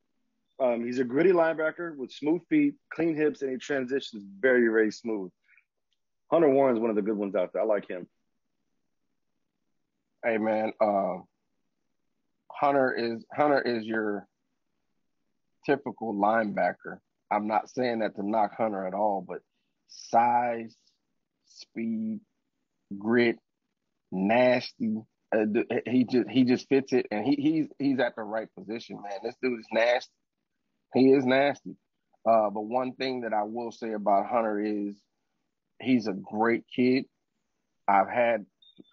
He's a gritty linebacker with smooth feet, clean hips, and he transitions very, very smooth. Hunter Warren's one of the good ones out there. I like him. Hey, man, Hunter is your typical linebacker. I'm not saying that to knock Hunter at all, but size, speed, grit, nasty. He just fits it, and he's at the right position, man. This dude is nasty. He is nasty. But one thing that I will say about Hunter is he's a great kid. I've had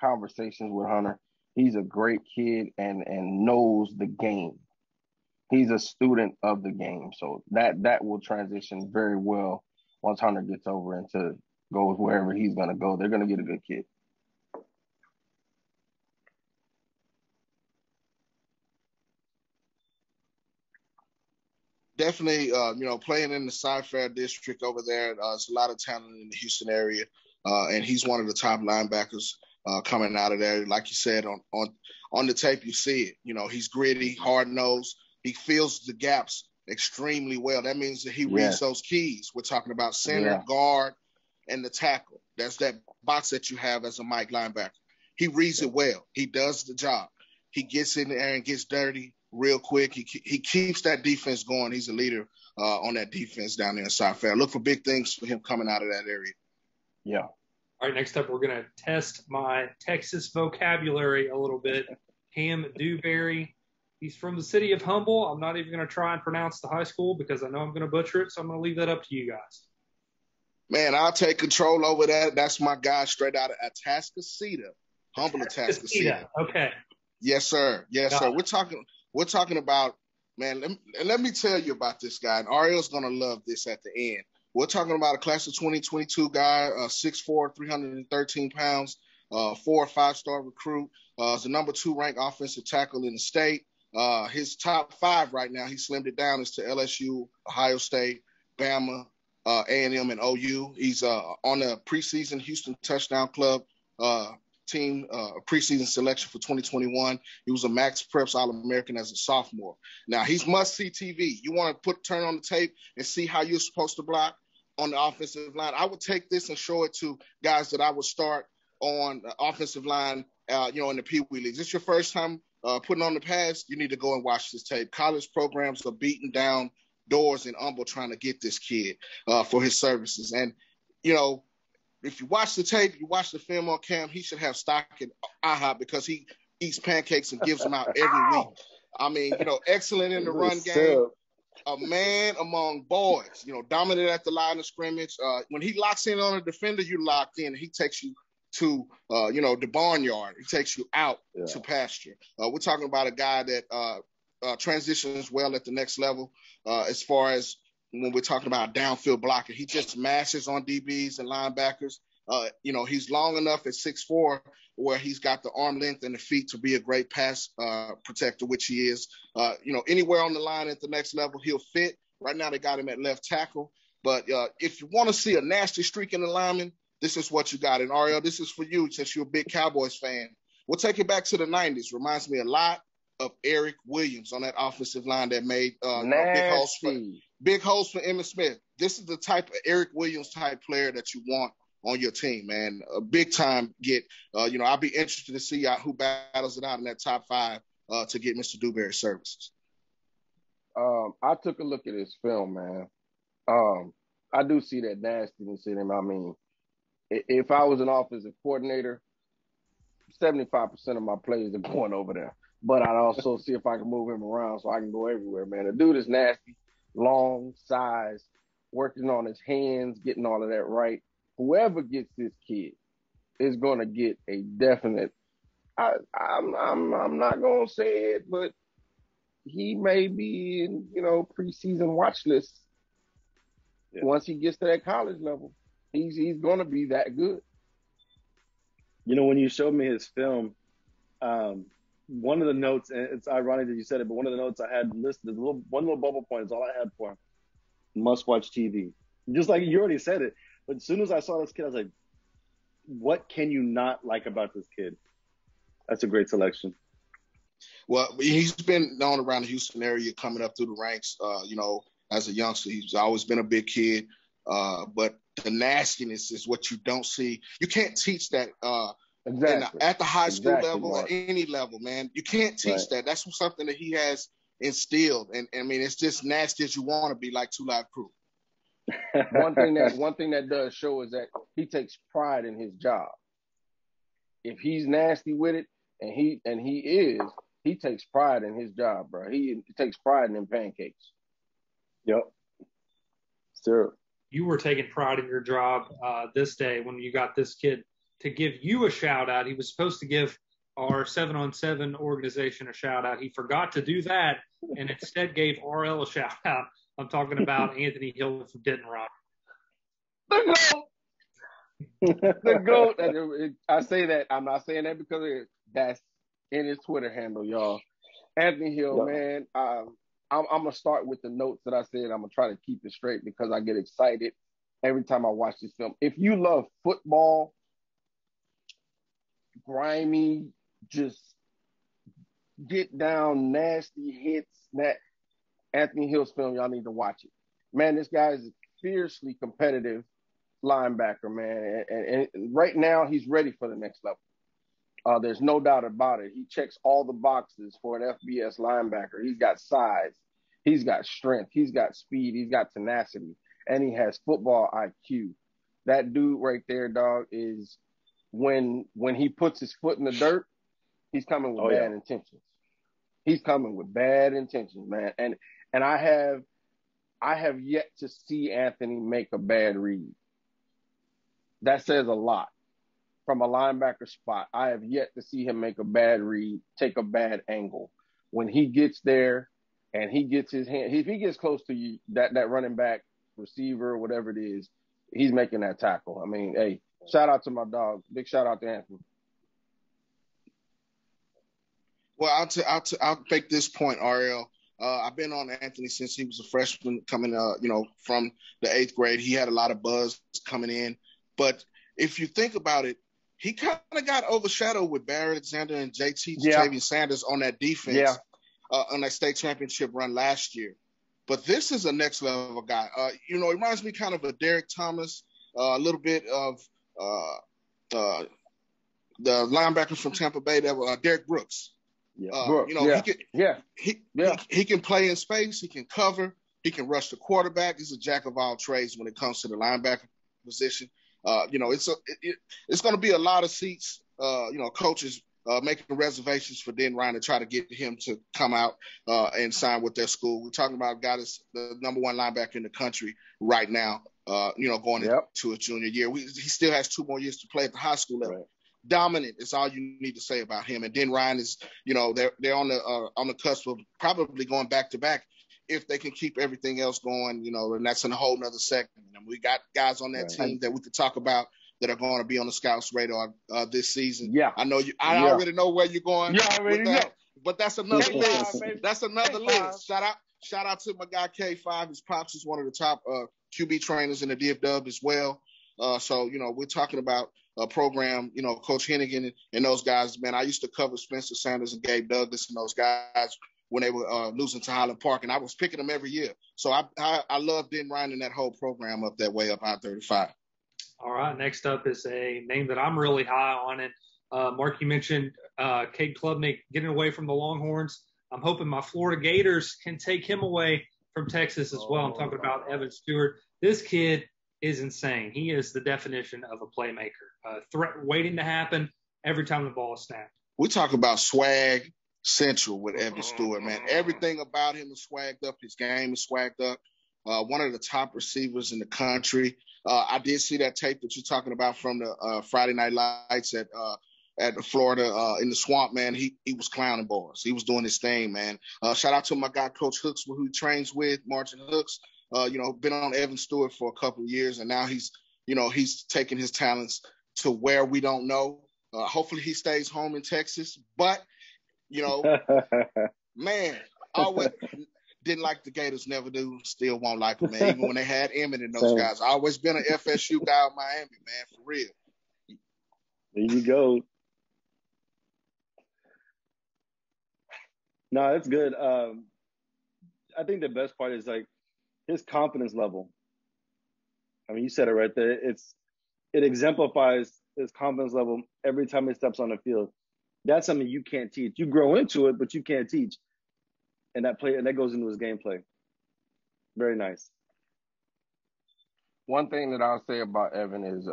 conversations with Hunter. He's a great kid and knows the game. He's a student of the game. So that will transition very well once Hunter gets over and goes wherever he's going to go. They're going to get a good kid. Definitely, playing in the Cy-Fair district over there, there's a lot of talent in the Houston area, and he's one of the top linebackers coming out of there. Like you said, on the tape, you see it. He's gritty, hard-nosed. He fills the gaps extremely well. That means that he reads those keys. We're talking about center, guard, and the tackle. That's that box that you have as a Mike linebacker. He reads it well. He does the job. He gets in there and gets dirty real quick. He keeps that defense going. He's a leader on that defense down there in Cy-Fair. Look for big things for him coming out of that area. Yeah. All right, next up, we're going to test my Texas vocabulary a little bit. Cam Dewberry. He's from the city of Humble. I'm not even going to try and pronounce the high school because I know I'm going to butcher it, so I'm going to leave that up to you guys. Man, I'll take control over that. That's my guy straight out of Atascocita. Humble Atascocita. Okay. Yes, sir. Yes, sir. We're talking about, man, let me tell you about this guy, and Ariel's going to love this at the end. We're talking about a class of 2022 guy, 6'4", 313 pounds, 4 or 5-star recruit. Is the number 2 ranked offensive tackle in the state. His top 5 right now, he slimmed it down, is to LSU, Ohio State, Bama, A&M, and OU. He's on the preseason Houston Touchdown Club team preseason selection for 2021. He was a Max Preps All-American as a sophomore. Now, he's must-see TV. You want to turn on the tape and see how you're supposed to block on the offensive line. I would take this and show it to guys that I would start on the offensive line, in the Pee Wee leagues. This is your first time putting on the pass, you need to go and watch this tape. College programs are beating down doors in Humble trying to get this kid for his services. And, if you watch the tape, you watch the film on Cam, he should have stock in IHOP because he eats pancakes and gives them out every week. I mean, excellent in the run game. A man among boys, dominant at the line of scrimmage. When he locks in on a defender, you're locked in. He takes you to, the barnyard. He takes you out to pasture. We're talking about a guy that transitions well at the next level as far as when we're talking about downfield blocking. He just mashes on DBs and linebackers. He's long enough at 6'4", where he's got the arm length and the feet to be a great pass protector, which he is. Anywhere on the line at the next level, he'll fit. Right now, they got him at left tackle. But if you want to see a nasty streak in the lineman, this is what you got. And Ariel, this is for you since you're a big Cowboys fan. We'll take it back to the 90s. Reminds me a lot of Eric Williams on that offensive line that made big holes for Emmitt Smith. This is the type of Eric Williams type player that you want on your team, man. A big time get. I'll be interested to see who battles it out in that top 5 to get Mr. Dewberry's services. I took a look at his film, man. I do see that nastiness in him. I mean, if I was an offensive coordinator, 75% of my plays are going over there. But I'd also see if I can move him around so I can go everywhere, man. The dude is nasty, long, size, working on his hands, getting all of that right. Whoever gets this kid is going to get a definite. I'm not going to say it, but he may be in, preseason watch list. Yeah. Once he gets to that college level, he's going to be that good. When you showed me his film, one of the notes, and it's ironic that you said it, but one of the notes I had listed, one little bubble point is all I had for him. Must watch TV. Just like you already said it. But as soon as I saw this kid, I was like, what can you not like about this kid? That's a great selection. Well, he's been known around the Houston area coming up through the ranks, as a youngster. He's always been a big kid. But the nastiness is what you don't see. You can't teach that exactly. At the high school level or any level, man. You can't teach that. That's something that he has instilled. And I mean, it's just nasty as you want to be, like 2 Live Crew. One thing that does show is that he takes pride in his job. If he's nasty with it, and he takes pride in his job, bro. He takes pride in them pancakes. Yep. Sure. You were taking pride in your job this day when you got this kid to give you a shout out. He was supposed to give our 7-on-7 organization a shout out. He forgot to do that and instead gave RL a shout out. I'm talking about Anthony Hill from Denton Rock. The GOAT. I say that. I'm not saying that because that's in his Twitter handle, y'all. Anthony Hill, man. I'm going to start with the notes that I said. I'm going to try to keep it straight because I get excited every time I watch this film. If you love football, grimy, just get down, nasty hits, that Anthony Hill's film, y'all need to watch it. Man, this guy is a fiercely competitive linebacker, man. And right now, he's ready for the next level. There's no doubt about it. He checks all the boxes for an FBS linebacker. He's got size. He's got strength. He's got speed. He's got tenacity. And he has football IQ. That dude right there, dog, is when he puts his foot in the dirt, he's coming with bad intentions. He's coming with bad intentions, man. And I have yet to see Anthony make a bad read. That says a lot. From a linebacker spot, I have yet to see him make a bad read, take a bad angle. When he gets there and he gets his hand, if he gets close to you, that running back, receiver, whatever it is, he's making that tackle. I mean, hey, shout out to my dog. Big shout out to Anthony. Well, I'll make this point, RL. I've been on Anthony since he was a freshman coming, from the 8th grade. He had a lot of buzz coming in. But if you think about it, he kind of got overshadowed with Barry Alexander and JT Ja'Tavion Sanders on that defense on that state championship run last year. But this is a next level guy. He reminds me kind of a Derek Thomas, a little bit of the linebackers from Tampa Bay that were Derek Brooks. He can play in space. He can cover. He can rush the quarterback. He's a jack of all trades when it comes to the linebacker position. It's going to be a lot of seats. Coaches making reservations for Den Ryan to try to get him to come out and sign with their school. We're talking about a guy that's the number 1 linebacker in the country right now. Going into his junior year. He still has 2 more years to play at the high school level. Right. Dominant is all you need to say about him. And Den Ryan is, they're on the cusp of probably going back to back if they can keep everything else going, and that's in a whole nother segment. And we got guys on that team that we could talk about that are going to be on the scouts radar this season. Yeah, I know you. I already know where you're going. Yeah, I already know. But that's another list. That's another list. Shout out to my guy K5. His pops is one of the top QB trainers in the DFW as well. So we're talking about a program. Coach Hennigan and those guys. Man, I used to cover Spencer Sanders and Gabe Douglas and those guys when they were losing to Highland Park, and I was picking them every year. So I love Den Ryan and that whole program up that way up I-35. All right, next up is a name that I'm really high on. And Mark, you mentioned Cade Klubnik getting away from the Longhorns. I'm hoping my Florida Gators can take him away from Texas as well. I'm talking about Evan Stewart. This kid is insane. He is the definition of a playmaker. Threat waiting to happen every time the ball is snapped. We talk about swag central with Evan Stewart, man. Everything about him is swagged up. His game is swagged up. one of the top receivers in the country. I did see that tape that you're talking about from the Friday Night Lights at Florida in the swamp, man. He was clowning boys. He was doing his thing, man. Shout out to my guy, Coach Hooks, who he trains with, Martin Hooks. Been on Evan Stewart for a couple of years, and now he's taking his talents to where we don't know. Hopefully he stays home in Texas. But, man, always didn't like the Gators, never do, still won't like them, man. Even when they had Emmett and those guys. I always been an FSU guy in Miami, man, for real. There you go. No, that's good. I think the best part is like his confidence level. I mean, you said it right there. It exemplifies his confidence level every time he steps on the field. That's something you can't teach. You grow into it, but you can't teach. And that goes into his gameplay. Very nice. One thing that I'll say about Evan is,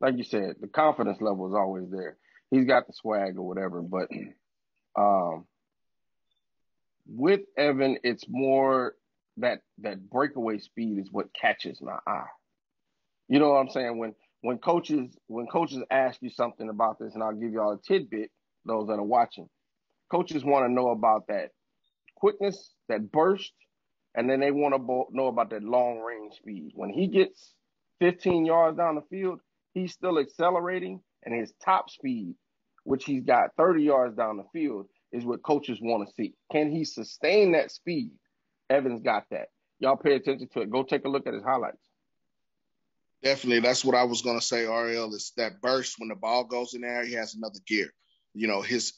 like you said, the confidence level is always there. He's got the swag or whatever, but with Evan, it's more that breakaway speed is what catches my eye. You know what I'm saying? When coaches ask you something about this, and I'll give y'all a tidbit, those that are watching, coaches want to know about that quickness, that burst, and then they want to know about that long range speed. When he gets 15 yards down the field, he's still accelerating, and his top speed, which he's got 30 yards down the field, is what coaches want to see. Can he sustain that speed? Evans got that. Y'all pay attention to it. Go take a look at his highlights. Definitely. That's what I was going to say, RL, is that burst when the ball goes in there, he has another gear. His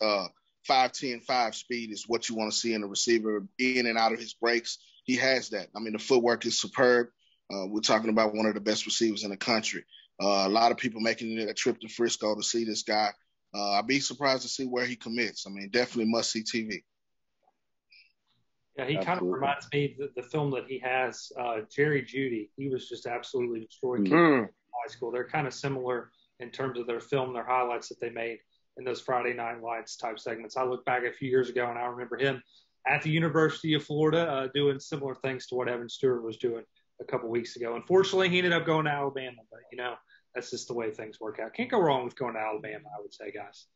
5.10.5 speed is what you want to see in a receiver in and out of his breaks. He has that. I mean, the footwork is superb. We're talking about one of the best receivers in the country. A lot of people making a trip to Frisco to see this guy. I'd be surprised to see where he commits. I mean, definitely must-see TV. Yeah, he kind of reminds me of the film that he has, Jerry Jeudy. He was just absolutely destroying kids in high school. They're kind of similar in terms of their film, their highlights that they made in those Friday Night Lights type segments. I look back a few years ago, and I remember him at the University of Florida doing similar things to what Evan Stewart was doing a couple weeks ago. Unfortunately, he ended up going to Alabama, but, that's just the way things work out. Can't go wrong with going to Alabama, I would say, guys.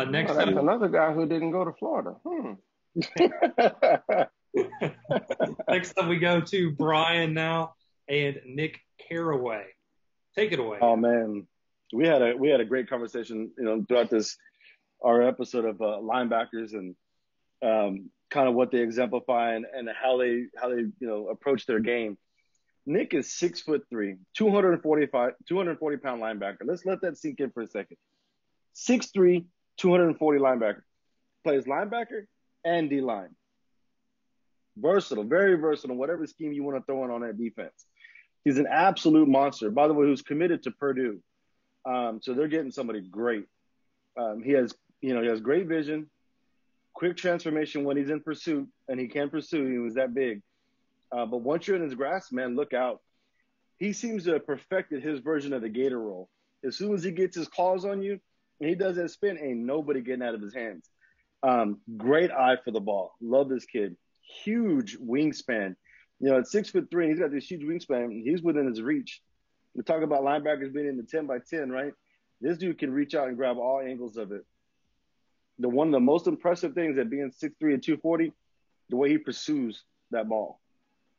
Next that's up, another guy who didn't go to Florida. Next up we go to Brian now and Nick Carraway. Take it away. Oh man, we had a great conversation, throughout our episode of linebackers and kind of what they exemplify and how they approach their game. Nick is 6'3", 240 pound linebacker. Let's let that sink in for a second. 6'3", 240 linebacker. Plays linebacker and D-line. Versatile, very versatile, whatever scheme you want to throw in on that defense. He's an absolute monster. By the way, who's committed to Purdue. So they're getting somebody great. He has great vision, quick transformation when he's in pursuit, and he can pursue. He was that big. But once you're in his grasp, man, look out. He seems to have perfected his version of the Gator roll. As soon as he gets his claws on you and he does that spin, ain't nobody getting out of his hands. Great eye for the ball. Love this kid. Huge wingspan. At 6'3", he's got this huge wingspan. He's within his reach. We talk about linebackers being in the 10 by 10, right? This dude can reach out and grab all angles of it. One of the most impressive things at being 6'3" and 240, the way he pursues that ball.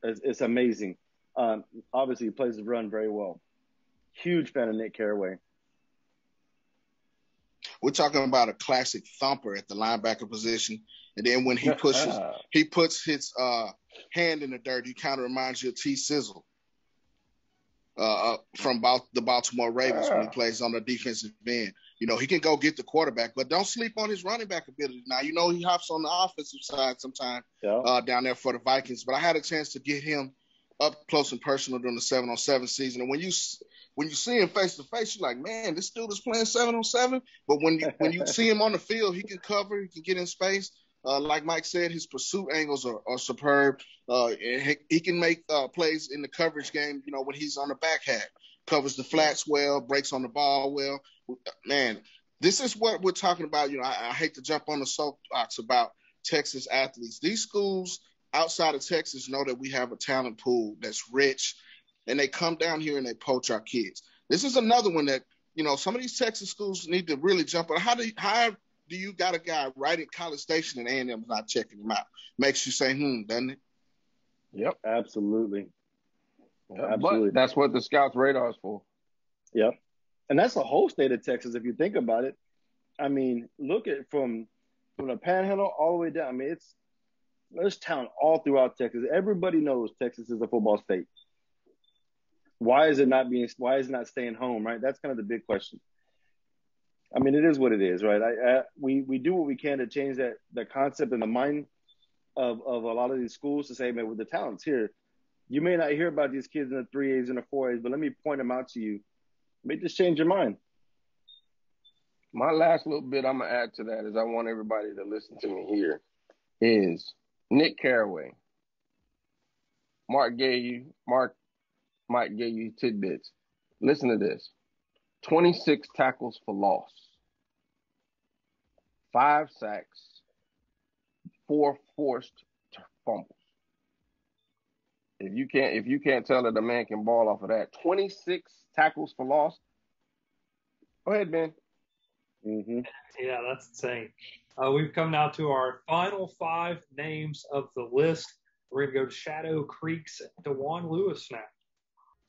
It's amazing. Obviously, he plays the run very well. Huge fan of Nick Carraway. We're talking about a classic thumper at the linebacker position. And then when he puts his hand in the dirt, he kind of reminds you of T. Sizzle from the Baltimore Ravens when he plays on the defensive end. He can go get the quarterback, but don't sleep on his running back ability. Now, he hops on the offensive side sometime down there for the Vikings. But I had a chance to get him up close and personal during the 7-on-7 season. And when you see him face to face, you're like, man, this dude is playing 7-on-7. But when you see him on the field, he can cover, he can get in space. Like Mike said, his pursuit angles are superb. He can make plays in the coverage game, when he's on the back half. Covers the flats well, breaks on the ball well. Man, this is what we're talking about. I hate to jump on the soapbox about Texas athletes. These schools outside of Texas know that we have a talent pool that's rich, and they come down here and they poach our kids. This is another one that, some of these Texas schools need to really jump on. How do you got a guy right at College Station and A&M's not checking him out? Makes you say, doesn't it? Yep, absolutely. But that's what the scouts radar is for. Yep. And that's the whole state of Texas, if you think about it. I mean, look at from the Panhandle all the way down. I mean, there's talent all throughout Texas. Everybody knows Texas is a football state. Why is it not staying home, right? That's kind of the big question. I mean, it is what it is, right? We do what we can to change the concept and the mind of a lot of these schools to say, man, with the talents here, you may not hear about these kids in the 3As and the 4As, but let me point them out to you. May just change your mind. My last little bit I'm going to add to that is I want everybody to listen to me here is Nick Carraway. Mike gave you tidbits. Listen to this. 26 tackles for loss. 5 sacks. 4 forced fumbles. If you can't tell that the man can ball off of that, 26 tackles for loss. Go ahead, Ben. Mm-hmm. Yeah, that's insane. We've come now to our final 5 names of the list. We're going to go to Shadow Creek's DeJuan Lewis now.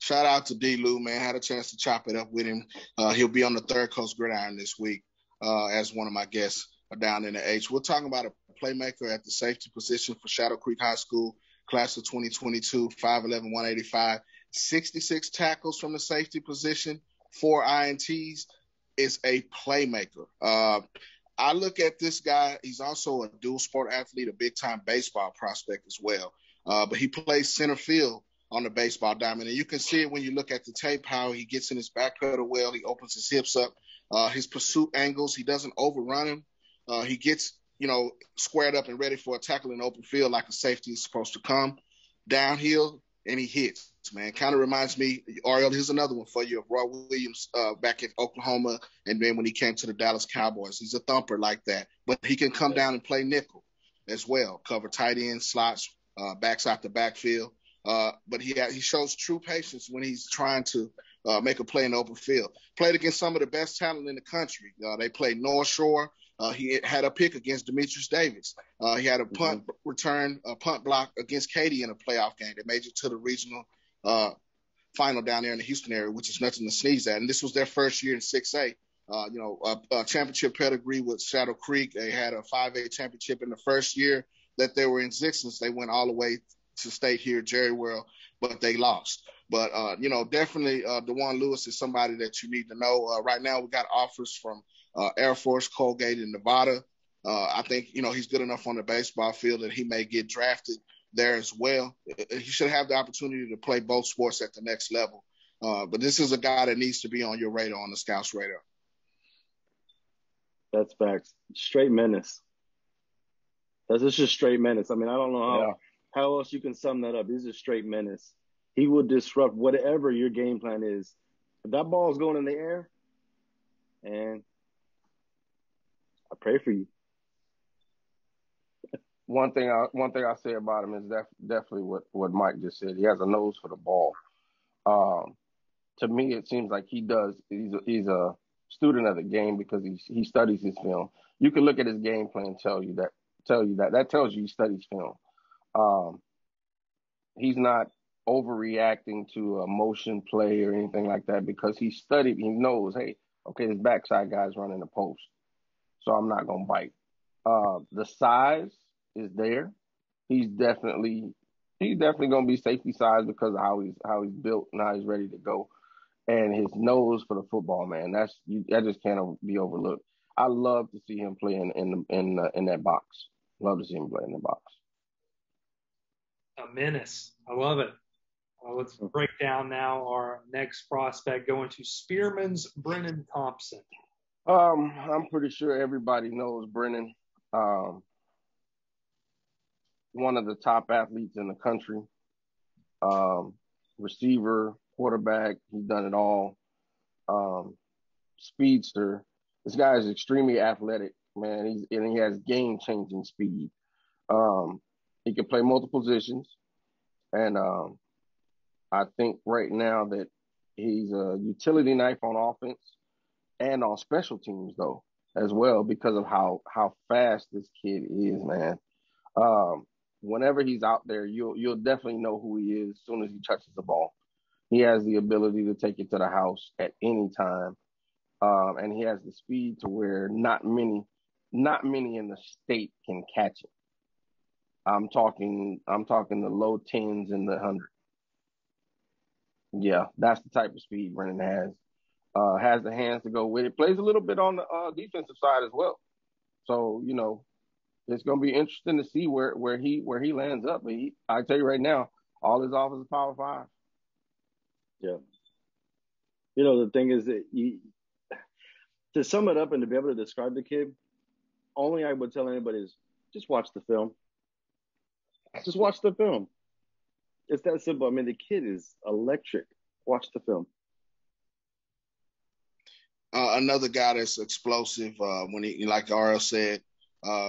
Shout out to D. Lou, man. Had a chance to chop it up with him. He'll be on the Third Coast Gridiron this week as one of my guests down in the H. We're talking about a playmaker at the safety position for Shadow Creek High School, class of 2022, 5'11", 185, 66 tackles from the safety position, 4 INTs. Is a playmaker. I look at this guy. He's also a dual sport athlete, a big-time baseball prospect as well. But he plays center field on the baseball diamond. And you can see it when you look at the tape, how he gets in his back pedal well. He opens his hips up. His pursuit angles, he doesn't overrun him. He gets, squared up and ready for a tackle in open field like a safety is supposed to come. Downhill, and he hits, man. Kind of reminds me, Ariel, here's another one for you, of Roy Williams back in Oklahoma, and then when he came to the Dallas Cowboys. He's a thumper like that. But he can come down and play nickel as well, cover tight end, slots, backs out the backfield. But he shows true patience when he's trying to make a play in the open field. Played against some of the best talent in the country. They played North Shore. He had a pick against Demetrius Davis. He had a punt return, a punt block against Katy in a playoff game that made it to the regional final down there in the Houston area, which is nothing to sneeze at. And this was their first year in 6A. A championship pedigree with Shadow Creek. They had a 5A championship in the first year that they were in existence. They went all the way to state here, Jerry World, but they lost. But, definitely DeJuan Lewis is somebody that you need to know. Right now we got offers from Air Force, Colgate, and Nevada. I think, he's good enough on the baseball field that he may get drafted there as well. He should have the opportunity to play both sports at the next level. But this is a guy that needs to be on your radar, on the scouts' radar. That's facts. Straight menace. That's just straight menace. I mean, I don't know how else you can sum that up. He's a straight menace. He will disrupt whatever your game plan is. If that ball is going in the air, and I pray for you. One thing I say about him is definitely what Mike just said. He has a nose for the ball. To me, it seems like he does. He's a student of the game because he studies his film. You can look at his game plan, tell you that tells you he studies film. He's not overreacting to a motion play or anything like that because he studied. He knows, hey, okay, this backside guy's running the post, so I'm not gonna bite. The size is there. He's definitely gonna be safety size because of how he's built and how he's ready to go. And his nose for the football, man, that just can't be overlooked. I love to see him play in that box. Love to see him play in the box. A menace. I love it. Let's break down now our next prospect, going to Spearman's Brennan Thompson. I'm pretty sure everybody knows Brennan. One of the top athletes in the country. Receiver, quarterback, he's done it all. Speedster. This guy is extremely athletic, man. He has game-changing speed. He can play multiple positions. And I think right now that he's a utility knife on offense and on special teams, though, as well, because of how fast this kid is, man. Whenever he's out there, you'll definitely know who he is as soon as he touches the ball. He has the ability to take it to the house at any time. And he has the speed to where not many in the state can catch it. I'm talking the low tens and the 100. Yeah, that's the type of speed Brennan has. Has the hands to go with it. Plays a little bit on the defensive side as well. So, it's going to be interesting to see where he lands up. But I tell you right now, all his offers are Power 5. Yeah. The thing is that to sum it up and to be able to describe the kid, only I would tell anybody is just watch the film. Just watch the film. It's that simple. I mean, the kid is electric. Watch the film. Another guy that's explosive when he, like RL said,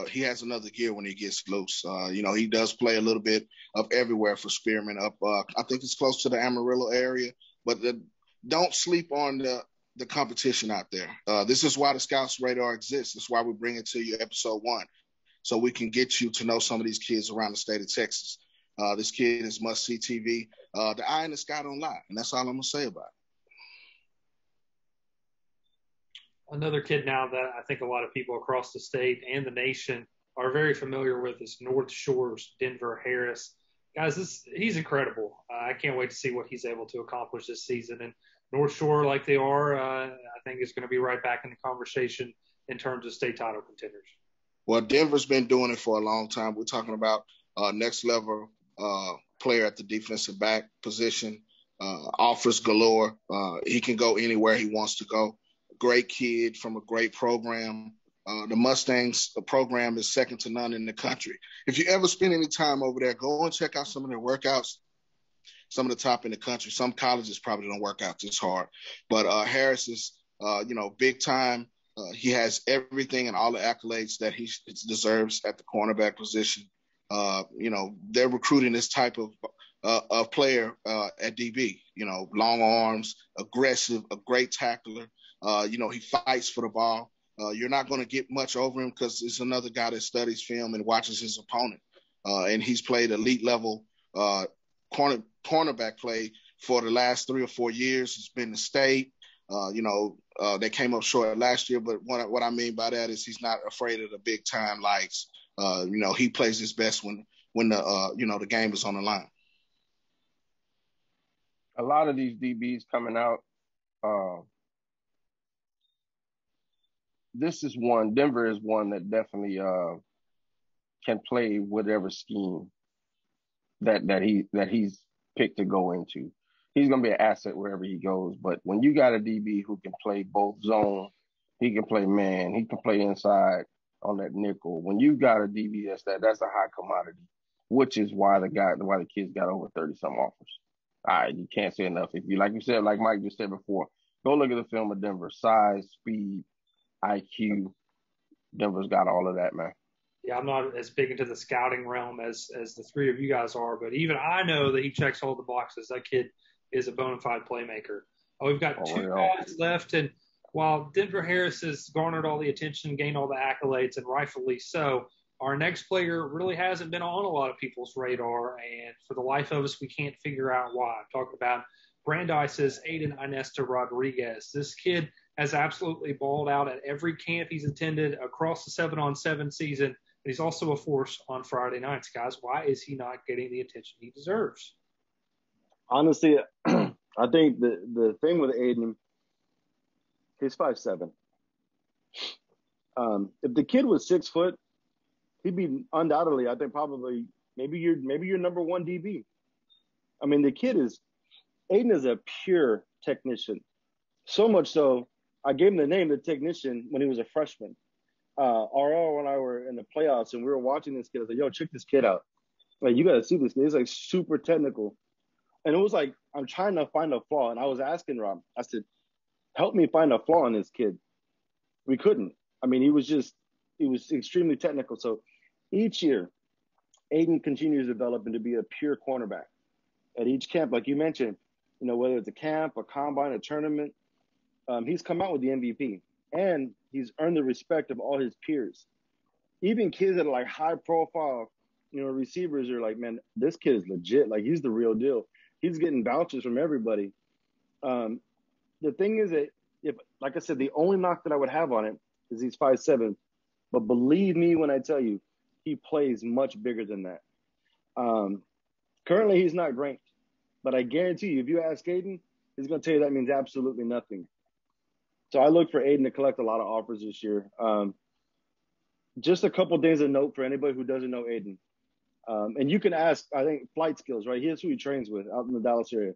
he has another gear when he gets loose. He does play a little bit of everywhere for Spearman up. I think it's close to the Amarillo area, but don't sleep on the competition out there. This is why the Scouts Radar exists. This is why we bring it to you episode 1, so we can get you to know some of these kids around the state of Texas. This kid is must-see TV. The eye in the sky don't lie, and that's all I'm going to say about it. Another kid now that I think a lot of people across the state and the nation are very familiar with is North Shore's Denver Harris. Guys, he's incredible. I can't wait to see what he's able to accomplish this season. And North Shore, like they are, I think is going to be right back in the conversation in terms of state title contenders. Well, Denver's been doing it for a long time. We're talking about next level player at the defensive back position. Offers galore. He can go anywhere he wants to go. Great kid from a great program. The Mustangs program is second to none in the country. If you ever spend any time over there, go and check out some of their workouts. Some of the top in the country. Some colleges probably don't work out this hard. But Harris is, big time. He has everything and all the accolades that he deserves at the cornerback position. They're recruiting this type of player at DB. Long arms, aggressive, a great tackler. He fights for the ball. You're not going to get much over him because it's another guy that studies film and watches his opponent. And he's played elite level cornerback play for the last 3 or 4 years. He's been in the state. They came up short last year, but what I mean by that is he's not afraid of the big time lights. He plays his best when the game is on the line. A lot of these DBs coming out. Denver is one that definitely can play whatever scheme that he's picked to go into. He's going to be an asset wherever he goes. But when you got a DB who can play both zone, he can play man, he can play inside on that nickel. When you got a DB that's a high commodity, which is why the kids got over 30-some offers. All right, you can't say enough. If you, like you said, like Mike just said before, go look at the film of Denver. Size, speed, IQ. Denver's got all of that, man. Yeah, I'm not as big into the scouting realm as the three of you guys are, but even I know that he checks all the boxes. That kid is a bona fide playmaker. We've got 2 guys left, and while Denver Harris has garnered all the attention, gained all the accolades, and rightfully so, our next player really hasn't been on a lot of people's radar, and for the life of us, we can't figure out why. I'm talking about Brandeis's Aiden Inesta Rodriguez. This kid has absolutely balled out at every camp he's attended across the 7-on-7 season. But he's also a force on Friday nights, guys. Why is he not getting the attention he deserves? Honestly, I think the thing with Aiden, he's 5'7". If the kid was 6 foot, he'd be undoubtedly, I think, probably maybe your number 1 DB. I mean, Aiden is a pure technician. So much so, I gave him the name, the technician, when he was a freshman. RL and I were in the playoffs and we were watching this kid. I was like, yo, check this kid out. Like, you got to see this kid. He's like super technical. And it was like, I'm trying to find a flaw. And I was asking Rob, I said, help me find a flaw in this kid. We couldn't. I mean, he was extremely technical. So each year Aiden continues to develop into be a pure cornerback. At each camp, like you mentioned, whether it's a camp, a combine, a tournament, he's come out with the MVP, and he's earned the respect of all his peers. Even kids that are like high profile, receivers are like, man, this kid is legit. Like, he's the real deal. He's getting vouchers from everybody. The thing is that, like I said, the only knock that I would have on it is he's 5'7", but believe me when I tell you, he plays much bigger than that. Currently, he's not ranked, but I guarantee you, if you ask Aiden, he's going to tell you that means absolutely nothing. So I look for Aiden to collect a lot of offers this year. Just a couple of things of note for anybody who doesn't know Aiden. And you can ask, I think, Flight Skills, right? Here's who he trains with out in the Dallas area.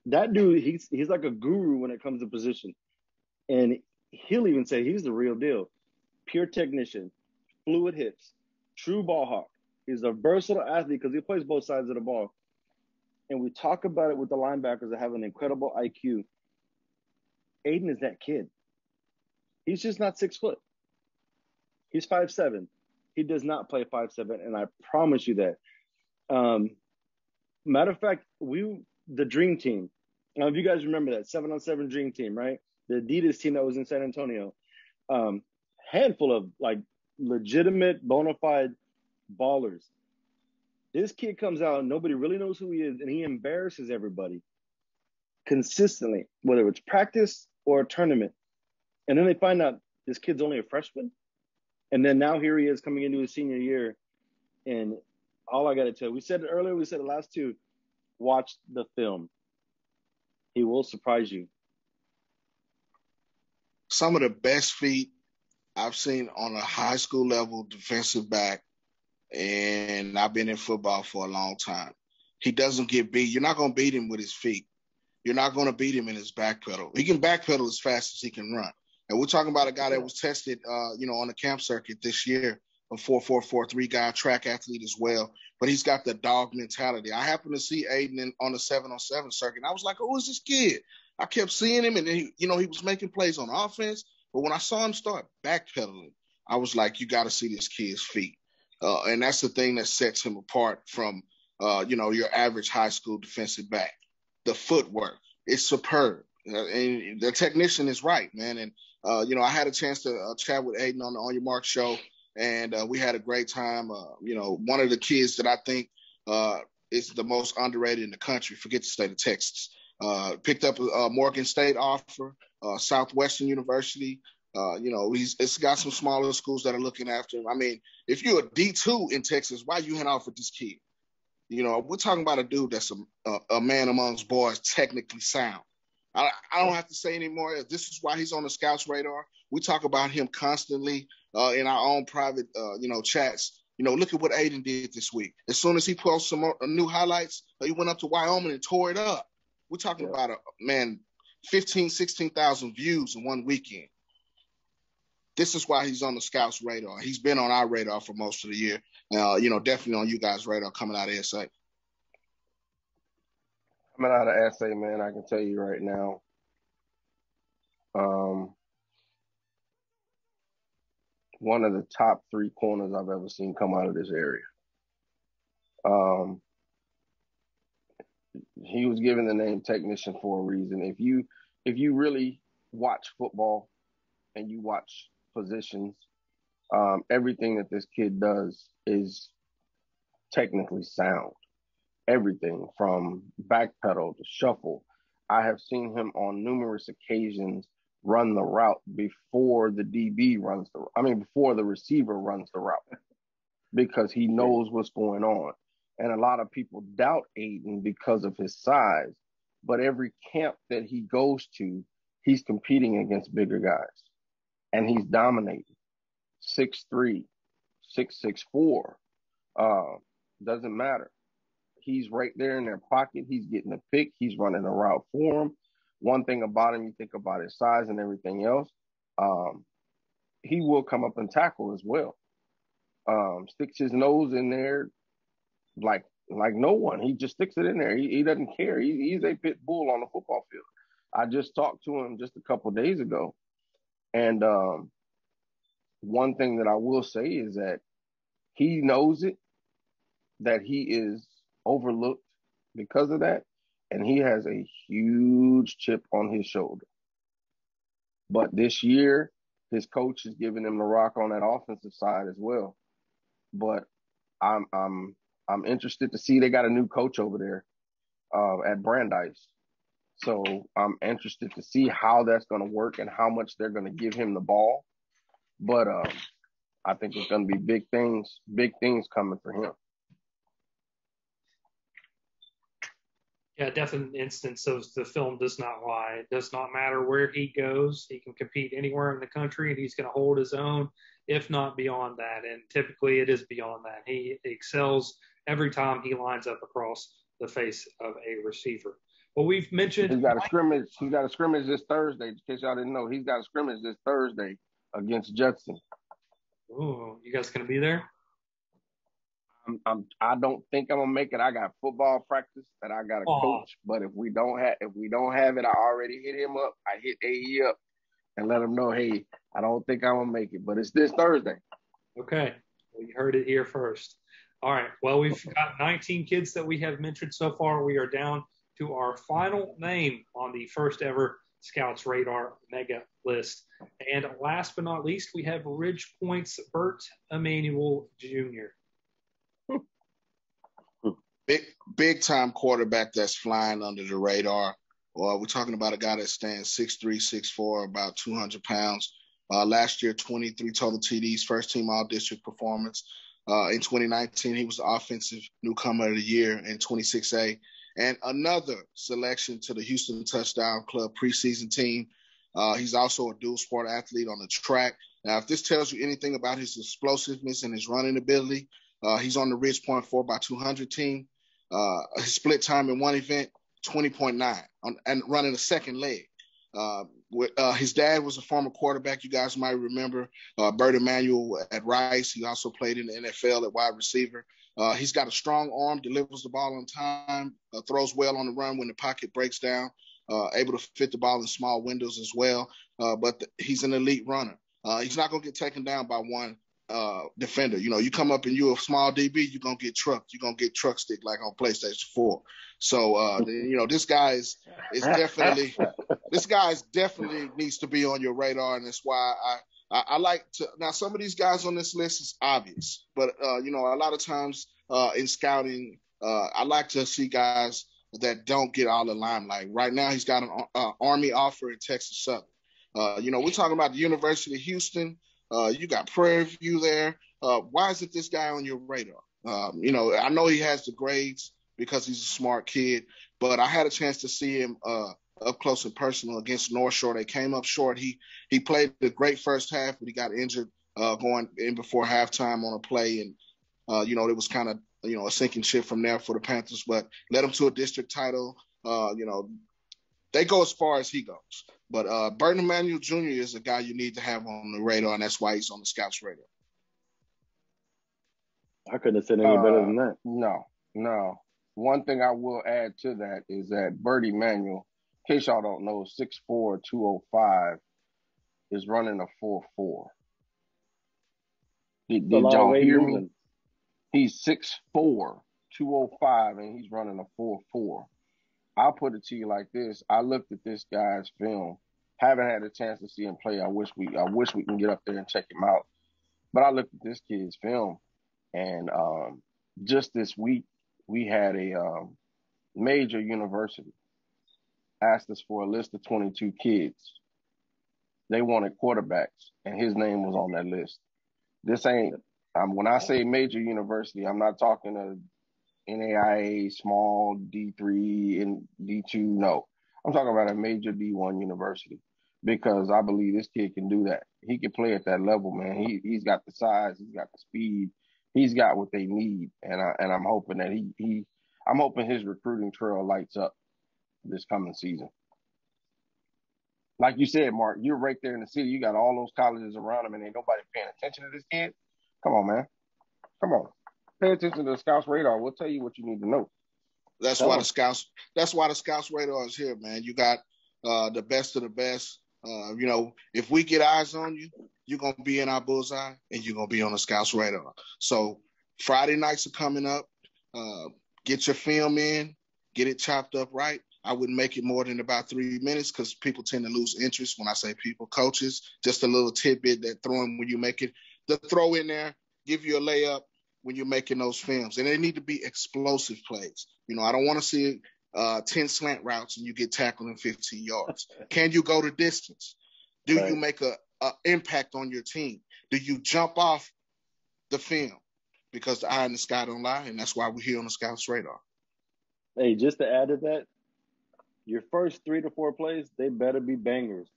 That dude, he's like a guru when it comes to position. And he'll even say he's the real deal. Pure technician, fluid hips, true ball hawk. He's a versatile athlete because he plays both sides of the ball. And we talk about it with the linebackers that have an incredible IQ. Aiden is that kid. He's just not 6 foot. He's 5'7". He does not play 5'7", and I promise you that. Matter of fact, the Dream Team. Now, if you guys remember that 7-on-7 Dream Team, right? The Adidas team that was in San Antonio. Handful of like legitimate, bona fide ballers. This kid comes out, nobody really knows who he is, and he embarrasses everybody consistently, whether it's practice or a tournament. And then they find out this kid's only a freshman. And then now here he is coming into his senior year. And all I got to tell you, we said it earlier, we said it last two, watch the film. He will surprise you. Some of the best feet I've seen on a high school level defensive back, and I've been in football for a long time. He doesn't get beat. You're not going to beat him with his feet. You're not going to beat him in his back pedal. He can back pedal as fast as he can run. And we're talking about a guy that was tested, on the camp circuit this year, a 4.443 guy, track athlete as well. But he's got the dog mentality. I happened to see Aiden on the 7-on-7 circuit. And I was like, who is this kid? I kept seeing him, and he was making plays on offense. But when I saw him start backpedaling, I was like, you got to see this kid's feet. And that's the thing that sets him apart from, your average high school defensive back. The footwork is superb. And the technician is right, man. And, I had a chance to chat with Aiden on the On Your Mark show, and we had a great time. One of the kids that I think is the most underrated in the country, forget the state of Texas, picked up a Morgan State offer, Southwestern University. It's got some smaller schools that are looking after him. I mean, if you're a D2 in Texas, why you hand off with this kid? We're talking about a dude that's a man amongst boys, technically sound. I don't have to say anymore. This is why he's on the scouts radar. We talk about him constantly in our own private, chats. Look at what Aiden did this week. As soon as he posts some new highlights, he went up to Wyoming and tore it up. We're talking about 16,000 views in one weekend. This is why he's on the scouts radar. He's been on our radar for most of the year. Definitely on you guys' radar coming out of SA. Coming out of SA, man, I can tell you right now, one of the top 3 corners I've ever seen come out of this area. He was given the name technician for a reason. If you really watch football and you watch positions, everything that this kid does is technically sound. Everything from backpedal to shuffle. I have seen him on numerous occasions run the route before the before the receiver runs the route, because he knows what's going on. And a lot of people doubt Aiden because of his size, but every camp that he goes to, he's competing against bigger guys, and he's dominating. 6'3", 6'4", doesn't matter. He's right there in their pocket. He's getting a pick. He's running a route for him. One thing about him, you think about his size and everything else, he will come up and tackle as well. Sticks his nose in there like no one. He just sticks it in there. He doesn't care. He's a pit bull on the football field. I just talked to him just a couple of days ago. And one thing that I will say is that he knows it. that he is overlooked because of that, and he has a huge chip on his shoulder. But this year, his coach is giving him the rock on that offensive side as well. But I'm interested to see they got a new coach over there at Brandeis. So I'm interested to see how that's going to work and how much they're going to give him the ball. But I think it's going to be big things coming for him. Yeah, definite instance of the film does not lie. It does not matter where he goes. He can compete anywhere in the country, and he's going to hold his own, if not beyond that. And typically it is beyond that. He excels every time he lines up across the face of a receiver. Well, we've mentioned he's got a scrimmage. He's got a scrimmage this Thursday. In case y'all didn't know, he's got a scrimmage this Thursday against Judson. Ooh, you guys going to be there? I don't think I'm gonna make it. I got football practice that I got to coach. But if we don't have it, I already hit him up. I hit AE up and let him know, hey, I don't think I'm gonna make it, but it's this Thursday. Okay, well, you heard it here first. All right. Well, we've got 19 kids that we have mentioned so far. We are down to our final name on the first ever Scouts Radar Mega List. And last but not least, we have Ridge Point's Bert Emanuel Jr. Big time quarterback that's flying under the radar. We're talking about a guy that stands 6'3", 6'4", about 200 pounds. Last year, 23 total TDs, first team all-district performance. In 2019, he was the offensive newcomer of the year in 26A. And another selection to the Houston Touchdown Club preseason team. He's also a dual sport athlete on the track. Now, if this tells you anything about his explosiveness and his running ability, he's on the Ridge Point 4x200 team. His split time in one event, 20.9, and running a second leg. His dad was a former quarterback. You guys might remember Bert Emanuel at Rice. He also played in the NFL at wide receiver. He's got a strong arm, delivers the ball on time, throws well on the run when the pocket breaks down, able to fit the ball in small windows as well. But he's an elite runner. He's not going to get taken down by one defender. You know, you come up and you're a small DB, you're going to get trucked. You're going to get truck stick like on PlayStation 4. So, this guy is definitely – this guy definitely needs to be on your radar, and that's why I like to – now, some of these guys on this list is obvious, but, a lot of times in scouting, I like to see guys that don't get all the limelight. Right now, he's got an Army offer in Texas Southern. We're talking about the University of Houston. You got Prairie View there. Why isn't this guy on your radar? I know he has the grades because he's a smart kid, but I had a chance to see him up close and personal against North Shore. They came up short. He played the great first half, but he got injured going in before halftime on a play, and it was kind of a sinking ship from there for the Panthers, but led him to a district title. They go as far as he goes. But Bert Emanuel Jr. is a guy you need to have on the radar, and that's why he's on the Scouts radar. I couldn't have said any better than that. No. One thing I will add to that is that Bert Emanuel, in case y'all don't know, 6'4", 205, is running a 4.4. Did y'all hear me? He's 6'4", 205, and he's running a 4.4. I'll put it to you like this. I looked at this guy's film. Haven't had a chance to see him play. I wish we can get up there and check him out. But I looked at this kid's film, and just this week we had a major university asked us for a list of 22 kids. They wanted quarterbacks, and his name was on that list. This ain't when I say major university, I'm not talking a NAIA, small D3 and D2. No, I'm talking about a major D1 university because I believe this kid can do that. He can play at that level, man. He's got the size, he's got the speed, he's got what they need, and I'm hoping that I'm hoping his recruiting trail lights up this coming season. Like you said, Mark, you're right there in the city. You got all those colleges around him, and ain't nobody paying attention to this kid. Come on, man. Come on. Pay attention to the Scouts radar. We'll tell you what you need to know. That's why the Scouts radar is here, man. You got the best of the best. If we get eyes on you, you're gonna be in our bullseye and you're gonna be on the Scouts radar. So Friday nights are coming up. Get your film in, get it chopped up right. I wouldn't make it more than about 3 minutes because people tend to lose interest when I say people, coaches. Just a little tidbit that throw in when you make it. The throw in there, give you a layup when you're making those films. And they need to be explosive plays. I don't want to see 10 slant routes and you get tackled in 15 yards. Can you go the distance? Do you make a impact on your team? Do you jump off the film? Because the eye in the sky don't lie, and that's why we're here on the Scouts Radar. Hey, just to add to that, your first 3 to 4 plays, they better be bangers.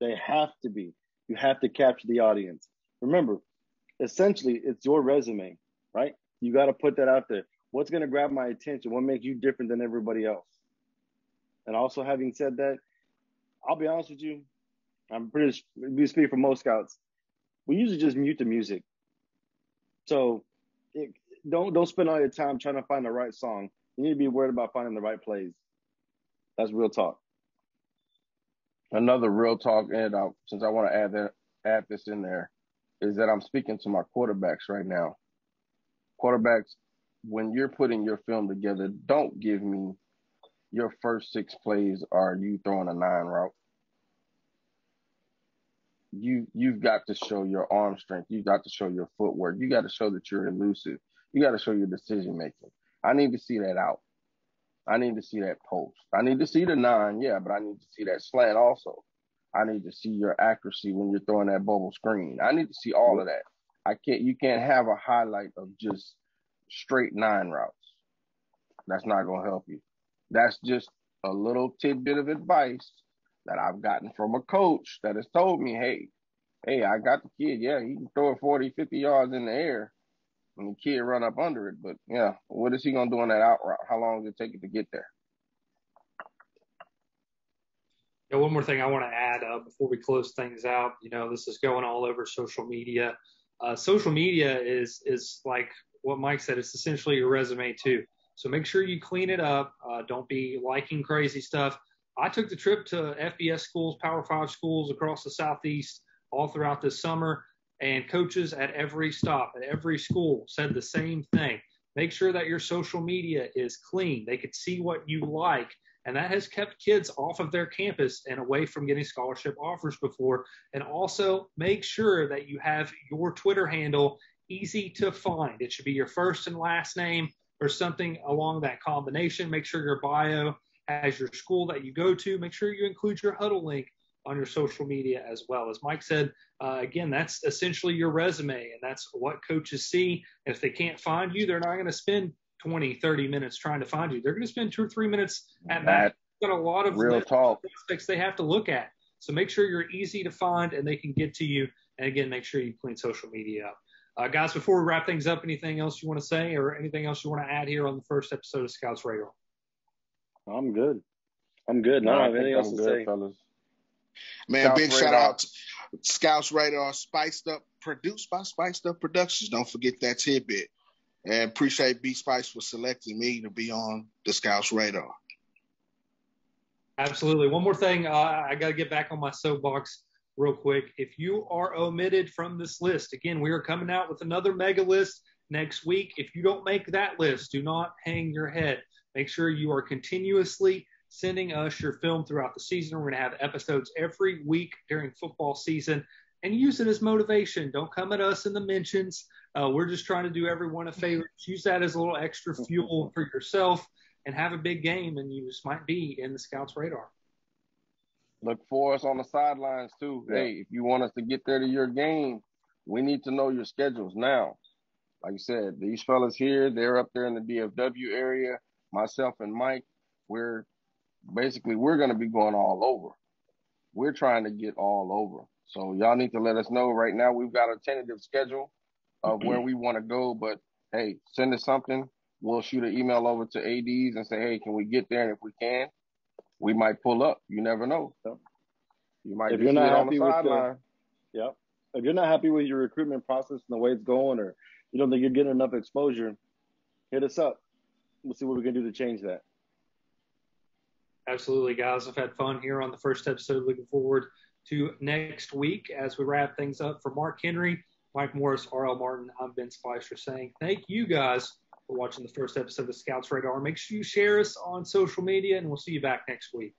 They have to be. You have to capture the audience. Remember, essentially, it's your resume, right? You got to put that out there. What's going to grab my attention? What makes you different than everybody else? And also, having said that, I'll be honest with you, we speak for most scouts. We usually just mute the music. So don't spend all your time trying to find the right song. You need to be worried about finding the right plays. That's real talk. Another real talk, and since I want to add this in there, is that I'm speaking to my quarterbacks right now. Quarterbacks, when you're putting your film together, don't give me your first 6 plays are you throwing a 9 route. You've got to show your arm strength. You've got to show your footwork. You got to show that you're elusive. You got to show your decision making. I need to see that out. I need to see that post. I need to see the 9, yeah, but I need to see that slant also. I need to see your accuracy when you're throwing that bubble screen. I need to see all of that. You can't have a highlight of just straight 9 routes. That's not going to help you. That's just a little tidbit of advice that I've gotten from a coach that has told me, hey, I got the kid. Yeah, he can throw it 40, 50 yards in the air and the kid run up under it. But, yeah, what is he going to do on that out route? How long does it take it to get there? Yeah, one more thing I want to add before we close things out. This is going all over social media. Social media is like what Mike said. It's essentially your resume, too. So make sure you clean it up. Don't be liking crazy stuff. I took the trip to FBS schools, Power 5 schools across the Southeast all throughout this summer, and coaches at every stop, at every school said the same thing. Make sure that your social media is clean. They could see what you like, and that has kept kids off of their campus and away from getting scholarship offers before. And also make sure that you have your Twitter handle easy to find. It should be your first and last name or something along that combination. Make sure your bio has your school that you go to. Make sure you include your huddle link on your social media as well. As Mike said, again, that's essentially your resume, and that's what coaches see. If they can't find you, they're not going to spend 20, 30 minutes trying to find you. They're going to spend 2 or 3 minutes at that. Got a lot of real talk aspects they have to look at. So make sure you're easy to find and they can get to you. And again, make sure you clean social media up. Guys, before we wrap things up, anything else you want to say or anything else you want to add here on the first episode of Scouts Radar? I'm good. I don't have anything else to say. Fellas. Man, Scouts big Radar. Shout out to Scouts Radar, produced by Spiced Up Productions. Don't forget that tidbit. And appreciate B Spice for selecting me to be on the Scouts Radar. Absolutely. One more thing. I got to get back on my soapbox real quick. If you are omitted from this list, again, we are coming out with another mega list next week. If you don't make that list, do not hang your head. Make sure you are continuously sending us your film throughout the season. We're going to have episodes every week during football season, and use it as motivation. Don't come at us in the mentions. We're just trying to do everyone a favor. Use that as a little extra fuel for yourself and have a big game, and you just might be in the Scouts Radar. Look for us on the sidelines, too. Yeah. Hey, if you want us to get there to your game, we need to know your schedules now. Like you said, these fellas here, they're up there in the DFW area. Myself and Mike, we're going to be going all over. We're trying to get all over. So y'all need to let us know right now. We've got a tentative schedule of where we want to go, but hey, send us something. We'll shoot an email over to ADs and say, hey, can we get there? And if we can, we might pull up. You never know. You might be on the sideline. Yep. If you're not happy with your recruitment process and the way it's going, or you don't think you're getting enough exposure, hit us up. We'll see what we can do to change that. Absolutely, guys. I've had fun here on the first episode. Looking forward to next week as we wrap things up. For Mark Henry, Mike Morris, R.L. Martin, I'm Ben Spicer saying thank you guys for watching the first episode of Scouts Radar. Make sure you share us on social media, and we'll see you back next week.